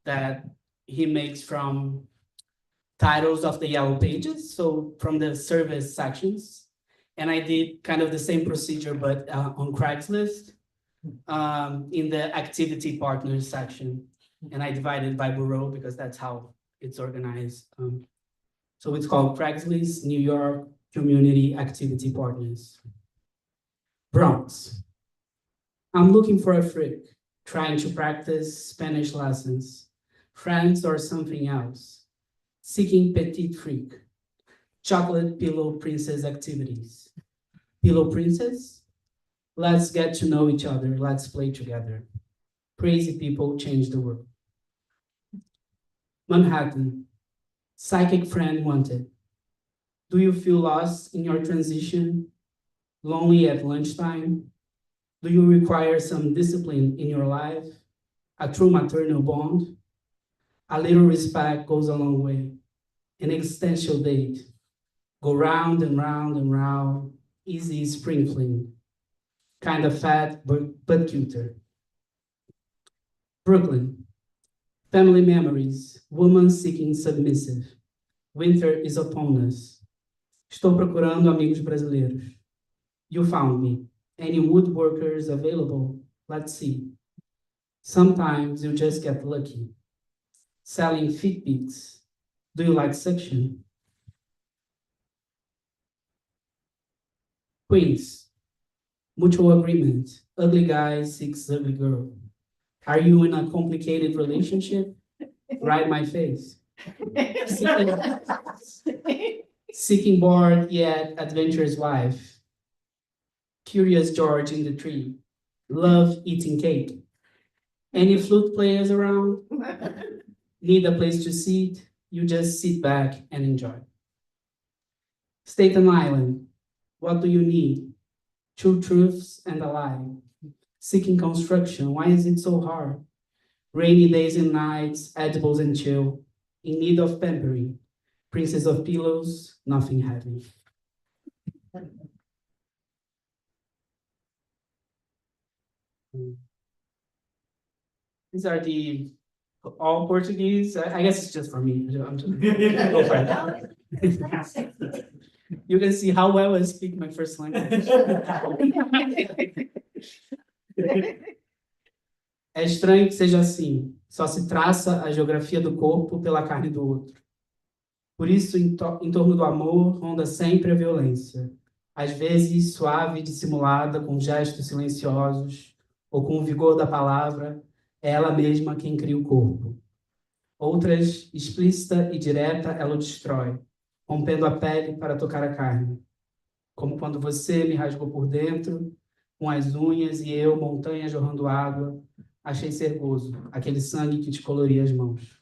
that he makes from titles of the yellow pages, so from the service sections. And I did kind of the same procedure, but on Craigslist, in the activity partners section. And I divided by borough because that's how it's organized. So it's called Craigslist New York Community Activity Partners. Bronx. I'm looking for a freak, trying to practice Spanish lessons, friends or something else, seeking petite freak, chocolate pillow princess activities. Pillow princess? Let's get to know each other, let's play together. Crazy people change the world. Manhattan, psychic friend wanted. Do you feel lost in your transition? Lonely at lunchtime? Do you require some discipline in your life? A true maternal bond? A little respect goes a long way. An existential date. Go round and round and round, easy sprinkling. Kind of fat, but cuter. Brooklyn. Family memories. Woman seeking submissive. Winter is upon us. Estou procurando amigos brasileiros. You found me. Any woodworkers available? Let's see. Sometimes you just get lucky. Selling Fitbits. Do you like suction? Queens. Mutual agreement. Ugly guy seeks ugly girl. Are you in a complicated relationship? Write my face. Seeking bored yet adventurous wife. Curious George in the tree. Love eating cake. Any flute players around? Need a place to sit? You just sit back and enjoy. Staten Island. What do you need? Two truths and a lie. Seeking construction. Why is it so hard? Rainy days and nights, edibles and chill. In need of pampering. Princess of pillows, nothing heavy. These are the all Portuguese. I guess it's just for me. I'm just, go for it. You can see how well I speak my first language. É estranho que seja assim. Só se traça a geografia do corpo pela carne do outro. Por isso, em torno do amor, ronda sempre a violência. Às vezes, suave e dissimulada, com gestos silenciosos, ou com o vigor da palavra, é ela mesma quem cria o corpo. Outras, explícita e direta, ela o destrói, rompendo a pele para tocar a carne. Como quando você me rasgou por dentro, com as unhas, e eu, montanha jorrando água, achei ser gozo, aquele sangue que te coloria as mãos.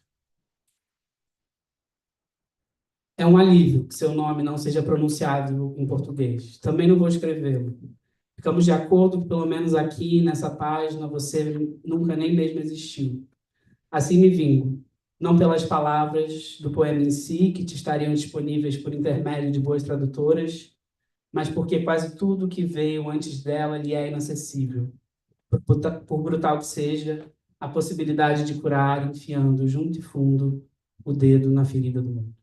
É um alívio que seu nome não seja pronunciável em português. Também não vou escrevê-lo. Ficamos de acordo que, pelo menos aqui, nessa página, você nunca nem mesmo existiu. Assim me vingo, não pelas palavras do poema em si, que te estariam disponíveis por intermédio de boas tradutoras, mas porque quase tudo que veio antes dela lhe é inacessível. Por brutal que seja, a possibilidade de curar enfiando junto e fundo o dedo na ferida do mundo.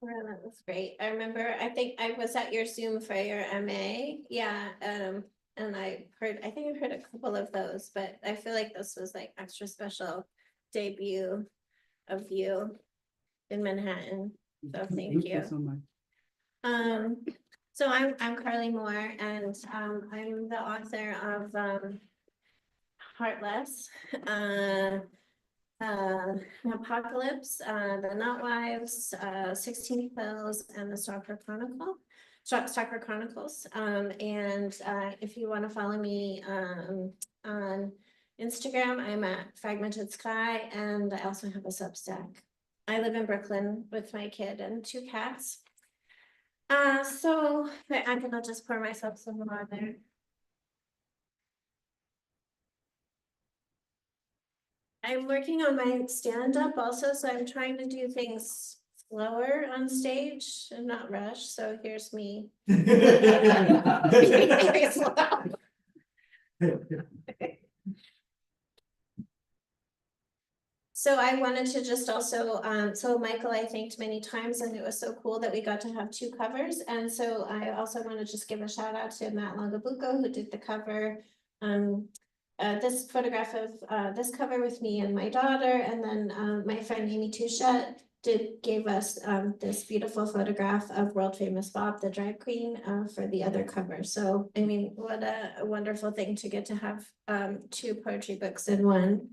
Well, that was great. I remember, I think I was at your Zoom for your MA. Yeah, and I think I've heard a couple of those, but I feel like this was like extra special debut of you in Manhattan. So thank you. So much. So I'm Carly Moore, and I'm the author of Heartless, Apocalypse, The Nutwives, 16 Pills, and the Stalker Chronicles. And if you want to follow me on Instagram, I'm at Fragmented Sky, and I also have a Substack. I live in Brooklyn with my kid and 2 cats. So I'm gonna just pour myself some more there. I'm working on my stand-up also, so I'm trying to do things slower on stage and not rush, so here's me. Very slow. So I wanted to just also, so Michael, I thanked many times, and it was so cool that we got to have 2 covers. And so I also want to just give a shout out to Matt Longabuco, who did the cover. This photograph of this cover with me and my daughter, and then my friend Amy Touchette gave us this beautiful photograph of world famous Bob, the drag queen, for the other cover. So I mean, what a wonderful thing to get to have 2 poetry books in one.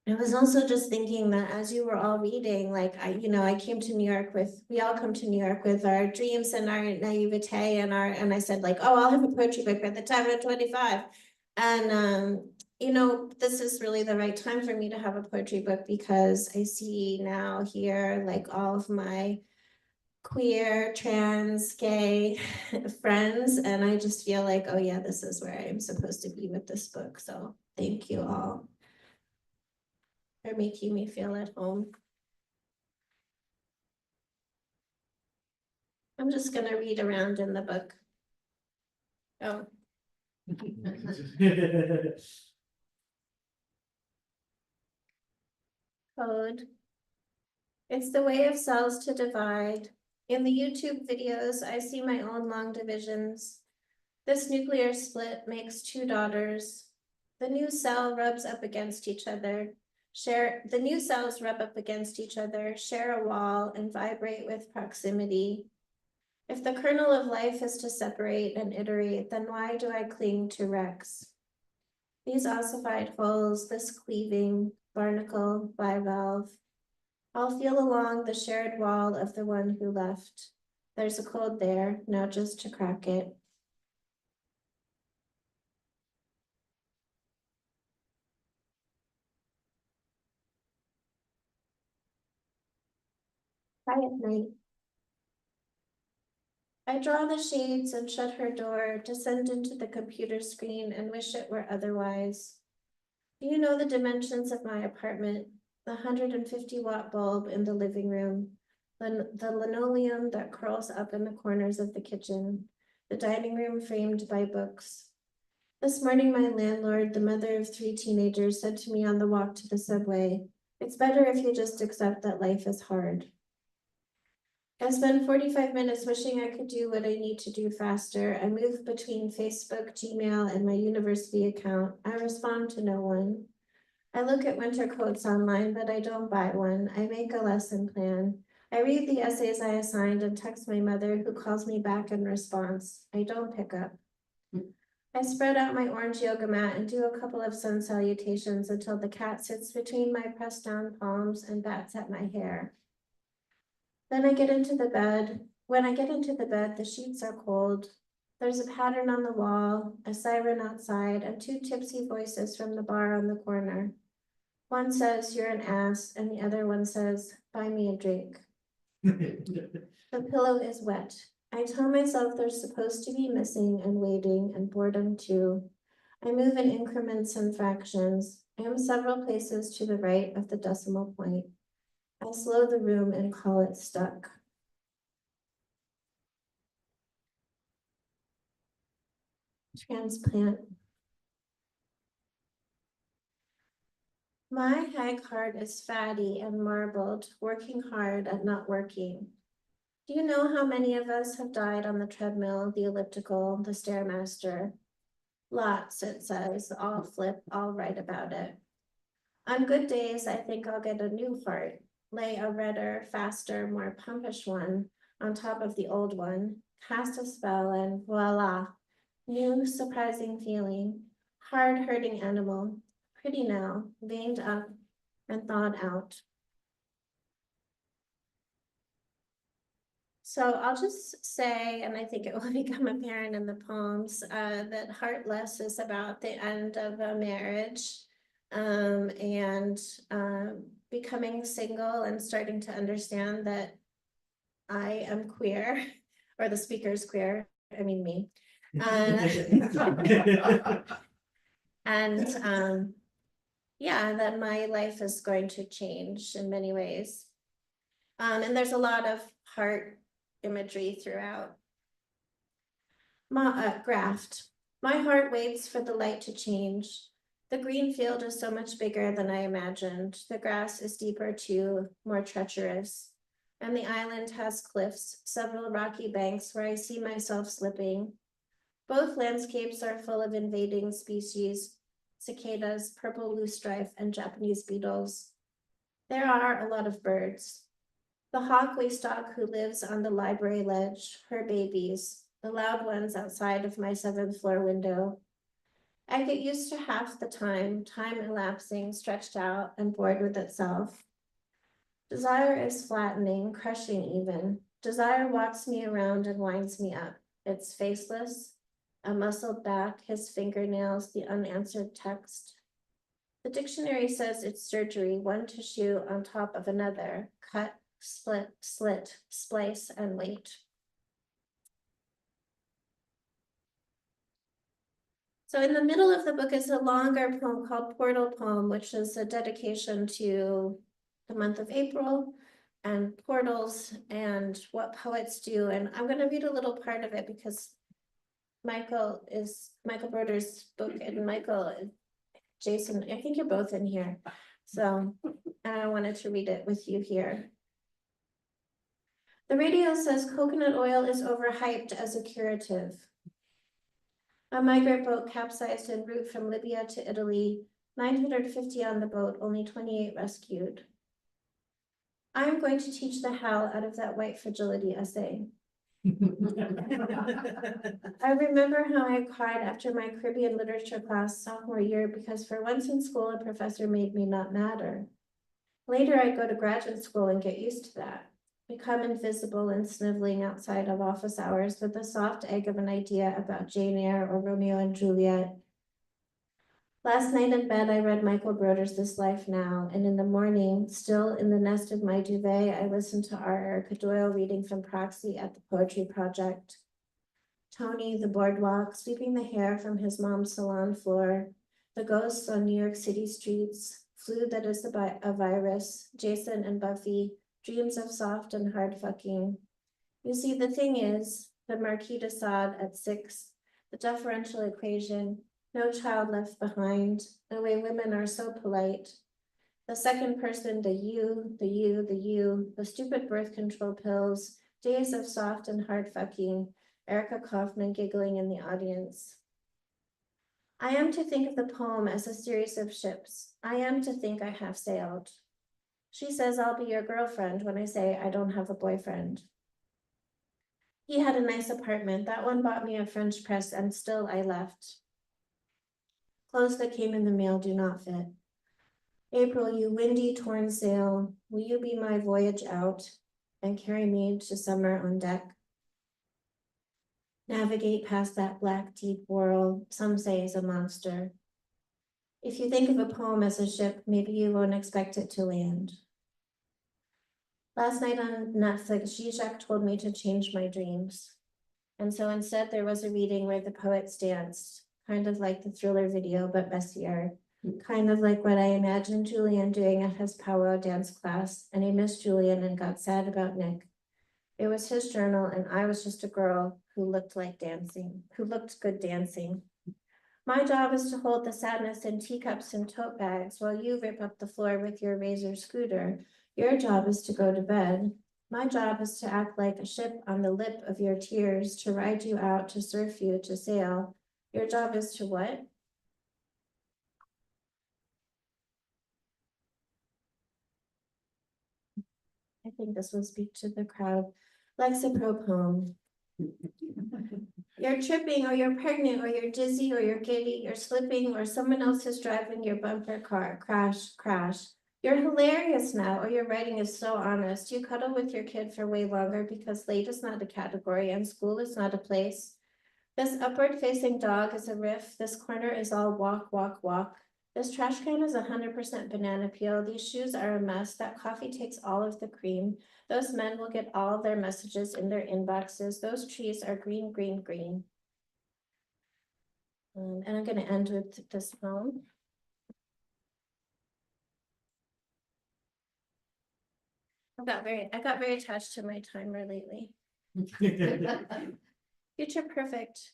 I was also just thinking that as you were all reading, like I came to New York we all come to New York with our dreams and our naivete and I said like, oh, I'll have a poetry book by the time I'm 25. And this is really the right time for me to have a poetry book, because I see now here like all of my queer, trans, gay friends, and I just feel like, oh yeah, this is where I'm supposed to be with this book. So thank you all for making me feel at home. I'm just gonna read around in the book. Oh. Code. It's the way of cells to divide. In the YouTube videos, I see my own long divisions. This nuclear split makes 2 daughters. The new cell rubs up against each other. The new cells rub up against each other, share a wall, and vibrate with proximity. If the kernel of life is to separate and iterate, then why do I cling to Rex? These ossified holes, this cleaving, barnacle, bivalve, I'll feel along the shared wall of the one who left. There's a code there, now just to crack it. Quiet night. I draw the shades and shut her door, descend into the computer screen and wish it were otherwise. Do you know the dimensions of my apartment? The 150-watt bulb in the living room, the linoleum that curls up in the corners of the kitchen, the dining room framed by books. This morning, my landlord, the mother of 3 teenagers, said to me on the walk to the subway, "It's better if you just accept that life is hard." I spend 45 minutes wishing I could do what I need to do faster. I move between Facebook, Gmail, and my university account. I respond to no one. I look at winter coats online, but I don't buy one. I make a lesson plan. I read the essays I assigned and text my mother, who calls me back in response. I don't pick up. I spread out my orange yoga mat and do a couple of sun salutations until the cat sits between my pressed down palms and bats at my hair. Then I get into the bed. When I get into the bed, the sheets are cold. There's a pattern on the wall, a siren outside, and 2 tipsy voices from the bar on the corner. One says, "You're an ass," and the other one says, "Buy me a drink." The pillow is wet. I tell myself there's supposed to be missing and waiting and boredom too. I move in increments and fractions. I am several places to the right of the decimal point. I slow the room and call it stuck. Transplant. My hag heart is fatty and marbled, working hard at not working. Do you know how many of us have died on the treadmill, the elliptical, the Stairmaster? Lots, it says. I'll flip, I'll write about it. On good days, I think I'll get a new fart, lay a redder, faster, more pumpish one on top of the old one, cast a spell, and voila, new surprising feeling, hard hurting animal, pretty now, veined up and thawed out. So I'll just say, and I think it will become apparent in the poems, that Heartless is about the end of a marriage. And becoming single and starting to understand that I am queer, or the speaker is queer, I mean me. And yeah, that my life is going to change in many ways. And there's a lot of heart imagery throughout. Graft. My heart waits for the light to change. The green field is so much bigger than I imagined. The grass is deeper too, more treacherous. And the island has cliffs, several rocky banks where I see myself slipping. Both landscapes are full of invading species, cicadas, purple loosestrife, and Japanese beetles. There are a lot of birds. The hawk we stalk who lives on the library ledge, her babies, the loud ones outside of my 7th floor window. I get used to half the time elapsing, stretched out and bored with itself. Desire is flattening, crushing even. Desire walks me around and winds me up. It's faceless, a muscled back, his fingernails, the unanswered text. The dictionary says it's surgery, one tissue on top of another, cut, split, slit, splice, and wait. So in the middle of the book is a longer poem called Portal Poem, which is a dedication to the month of April and portals and what poets do. And I'm going to read a little part of it because Michael Broder's book, and Jason, I think you're both in here. So I wanted to read it with you here. The radio says coconut oil is overhyped as a curative. A migrant boat capsized en route from Libya to Italy, 950 on the boat, only 28 rescued. I am going to teach the hell out of that white fragility essay. I remember how I cried after my Caribbean literature class sophomore year because for once in school, a professor made me not matter. Later, I'd go to graduate school and get used to that. Become invisible and sniveling outside of office hours with the soft egg of an idea about Jane Eyre or Romeo and Juliet. Last night in bed, I read Michael Broder's This Life Now, and in the morning, still in the nest of my duvet, I listened to R. Erica Doyle reading from Proxy at the Poetry Project. Tony, the boardwalk, sweeping the hair from his mom's salon floor, the ghosts on New York City streets, flu that is a virus, Jason and Buffy, dreams of soft and hard fucking. You see, the thing is, the Marquis de Sade at 6, the deferential equation, no child left behind, the way women are so polite. The second person, the you, the stupid birth control pills, days of soft and hard fucking, Erica Kaufman giggling in the audience. I am to think of the poem as a series of ships. I am to think I have sailed. She says I'll be your girlfriend when I say I don't have a boyfriend. He had a nice apartment. That one bought me a French press and still I left. Clothes that came in the mail do not fit. April, you windy, torn sail, will you be my voyage out and carry me to summer on deck? Navigate past that black, deep whirl, some say is a monster. If you think of a poem as a ship, maybe you won't expect it to land. Last night on Netflix, Zizek told me to change my dreams. And so instead there was a reading where the poets danced, kind of like the Thriller video, but messier. Kind of like what I imagined Julian doing at his powwow dance class, and he missed Julian and got sad about Nick. It was his journal, and I was just a girl who looked good dancing. My job is to hold the sadness in teacups and tote bags while you rip up the floor with your Razor scooter. Your job is to go to bed. My job is to act like a ship on the lip of your tears, to ride you out, to surf you, to sail. Your job is to what? I think this will speak to the crowd. Lexapro poem. You're tripping, or you're pregnant, or you're dizzy, or you're giddy, you're slipping, or someone else is driving your bumper car. Crash, crash. You're hilarious now, or your writing is so honest. You cuddle with your kid for way longer because late is not a category and school is not a place. This upward facing dog is a riff. This corner is all walk, walk, walk. This trash can is 100% banana peel. These shoes are a mess. That coffee takes all of the cream. Those men will get all their messages in their inboxes. Those trees are green, green, green. And I'm going to end with this poem. I got very attached to my timer lately. Future perfect.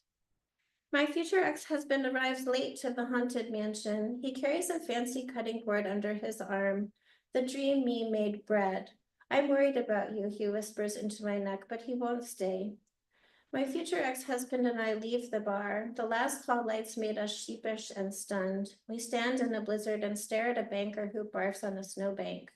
My future ex-husband arrives late to the haunted mansion. He carries a fancy cutting board under his arm. The dream me made bread. I'm worried about you, he whispers into my neck, but he won't stay. My future ex-husband and I leave the bar. The last call lights made us sheepish and stunned. We stand in a blizzard and stare at a banker who barfs on a snowbank.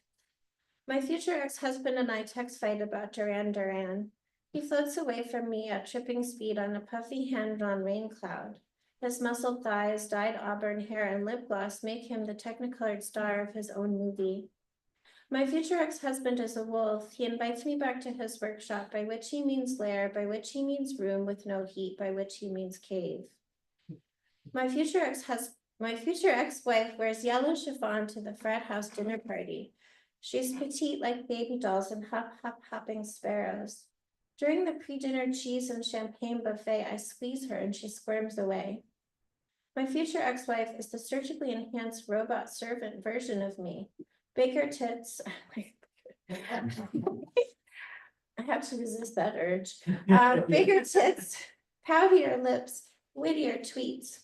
My future ex-husband and I text fight about Duran Duran. He floats away from me at tripping speed on a puffy hand-drawn rain cloud. His muscled thighs, dyed auburn hair, and lip gloss make him the technicolored star of his own movie. My future ex-husband is a wolf. He invites me back to his workshop, by which he means lair, by which he means room with no heat, by which he means cave. My future ex-wife wears yellow chiffon to the frat house dinner party. She's petite like baby dolls and hopping sparrows. During the pre-dinner cheese and champagne buffet, I squeeze her and she squirms away. My future ex-wife is the surgically enhanced robot servant version of me. Bigger tits. I have to resist that urge. Bigger tits, poutier lips, wittier tweets.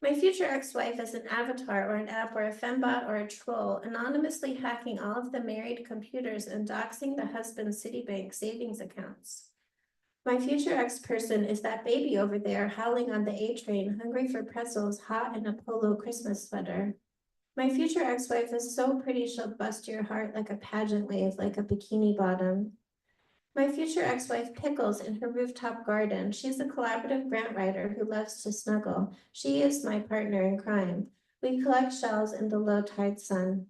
My future ex-wife is an avatar or an app or a fembot or a troll, anonymously hacking all of the married computers and doxing the husband's Citibank savings accounts. My future ex-person is that baby over there howling on the A train, hungry for pretzels, hot in a polo Christmas sweater. My future ex-wife is so pretty she'll bust your heart like a pageant wave, like a bikini bottom. My future ex-wife pickles in her rooftop garden. She's a collaborative grant writer who loves to snuggle. She is my partner in crime. We collect shells in the low tide sun.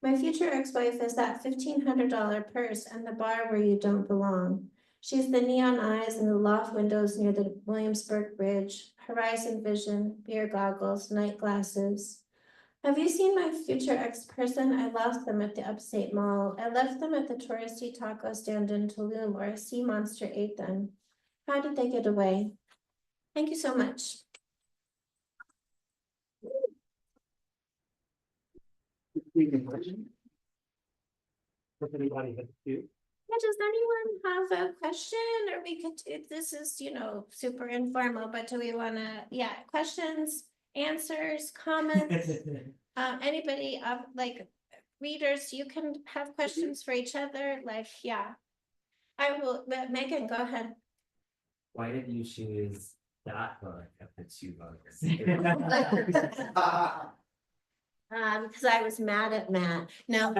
My future ex-wife is that $1,500 purse and the bar where you don't belong. She's the neon eyes and the loft windows near the Williamsburg Bridge, horizon vision, beer goggles, night glasses. Have you seen my future ex-person? I lost them at the Upstate Mall. I left them at the touristy taco stand in Tulum, or a sea monster ate them. How did they get away? Thank you so much. If anybody had to. Yeah, does anyone have a question, or we could, this is, super informal, but do we want to, questions, answers, comments? Anybody, readers, you can have questions for each other, I will, Megan, go ahead. Why did you choose that book of the two books? Because I was mad at Matt. No.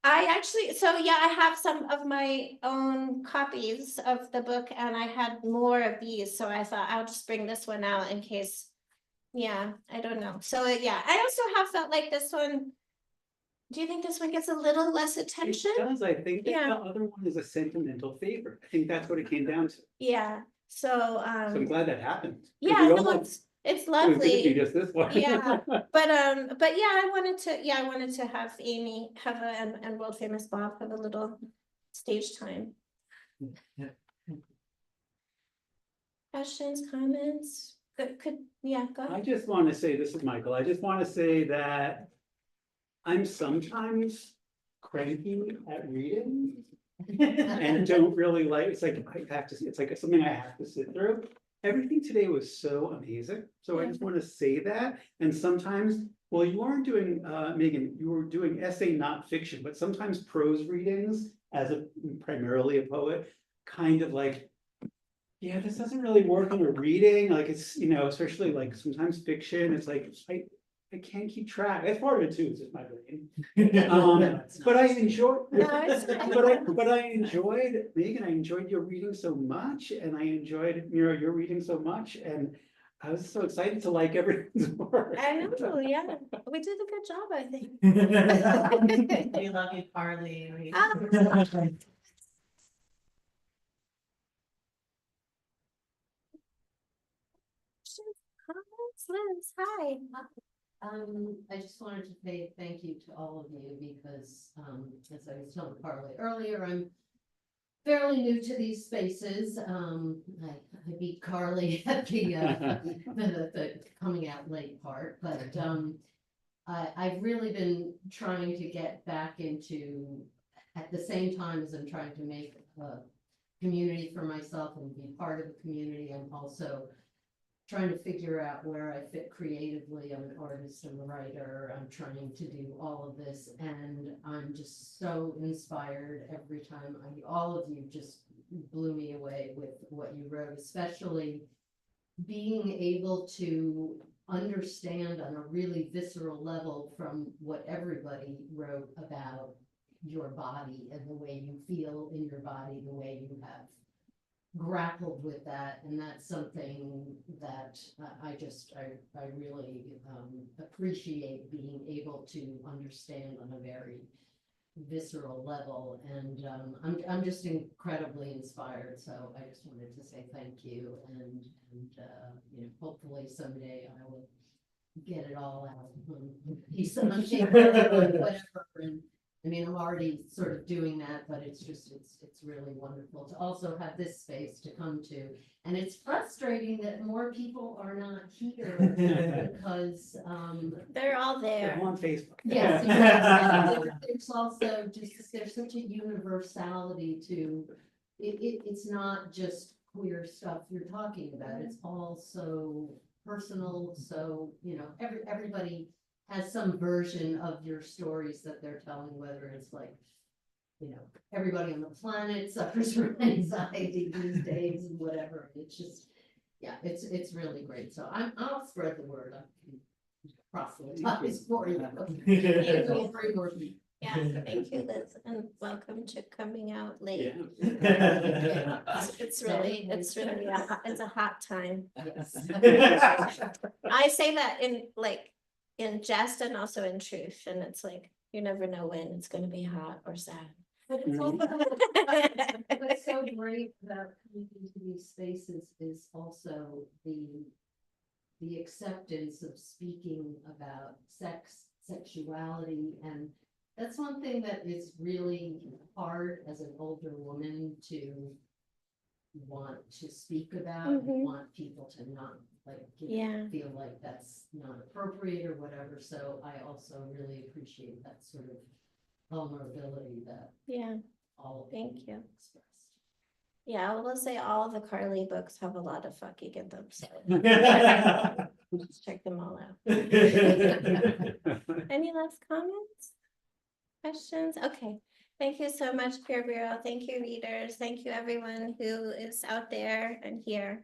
I actually, I have some of my own copies of the book and I had more of these. So I thought I'll just bring this one out in case. Yeah, I don't know. So I also have felt like this one. Do you think this one gets a little less attention? It does. I think that Yeah. the other one is a sentimental favorite. I think that's what it came down to. Yeah. So So I'm glad that happened. 'Cause yeah, we no, almost- it's it was gonna be lovely. just this one. Yeah. But I wanted to have Amy and world famous Bob have a little stage time. Questions, comments? Go I ahead. just want to say, this is Michael, I just want to say that I'm sometimes cranky at reading. And don't really like, it's like, it's like something I have to sit through. Everything today was so amazing, so I just want to say that, and sometimes, well, you aren't doing, Megan, you were doing essay, not fiction, but sometimes prose readings, primarily a poet, kind of like, yeah, this doesn't really work in a reading, like it's, especially like sometimes fiction, it's like, I can't keep track, that's part of it too, it's just my brain. But I enjoyed, No, it's but I enjoyed, Megan, I enjoyed your reading so much, and I enjoyed, Mira, your reading so much, and I was so excited to like everyone's work. I know, yeah, we did a good job, I think. We love you, Carly. Ah. Comments, Liz, hi. I just wanted to say thank you to all of you because, as I was telling Carly earlier, I'm fairly new to these spaces. I beat Carly at the coming out late part, but, I've really been trying to get back into, at the same time as I'm trying to make a community for myself and be part of a community, I'm also trying to figure out where I fit creatively. I'm an artist, I'm a writer, I'm trying to do all of this, and I'm just so inspired every time. All of you just blew me away with what you wrote, especially being able to understand on a really visceral level from what everybody wrote about your body and the way you feel in your body, the way you have grappled with that, and that's something that I really appreciate being able to understand on a very visceral level, and I'm just incredibly inspired. So I just wanted to say thank you, and you know, hopefully someday I will get it all out piece on paper or whatever. And I mean, I'm already sort of doing that, but it's just, it's really wonderful to also have this space to come to. And it's frustrating that more people are not here because, They're all there. I'm on Facebook. yes, exactly. There's also just, there's such a universality to, it's not just queer stuff you're talking about. It's all so personal. So, you know, everybody has some version of your stories that they're telling, whether it's like, you know, everybody on the planet suffers from anxiety these days and whatever. It's just, yeah, it's really great. So I'll spread the word. I can proselytize for you. Yeah, thank you, Liz, and welcome to coming out late. Yeah. It's really, it's a hot time. Yes. I say that in jest and also in truth, and it's like, you never know when it's gonna be hot or sad. But it's also, what's so great about coming into these spaces is also the acceptance of speaking about sex, sexuality, and that's one thing that is really hard as an older woman to want to speak about, and Mhm. want people to not like, Yeah. feel like that's not appropriate or whatever. So I also really appreciate that sort of vulnerability that Yeah, all of thank you. expressed. Yeah, I will say all the Carly books have a lot of fucking in them, so just check them all out. Any last comments? Questions? Okay. Thank you so much, Peer Bureau. Thank you, readers. Thank you, everyone who is out there and here.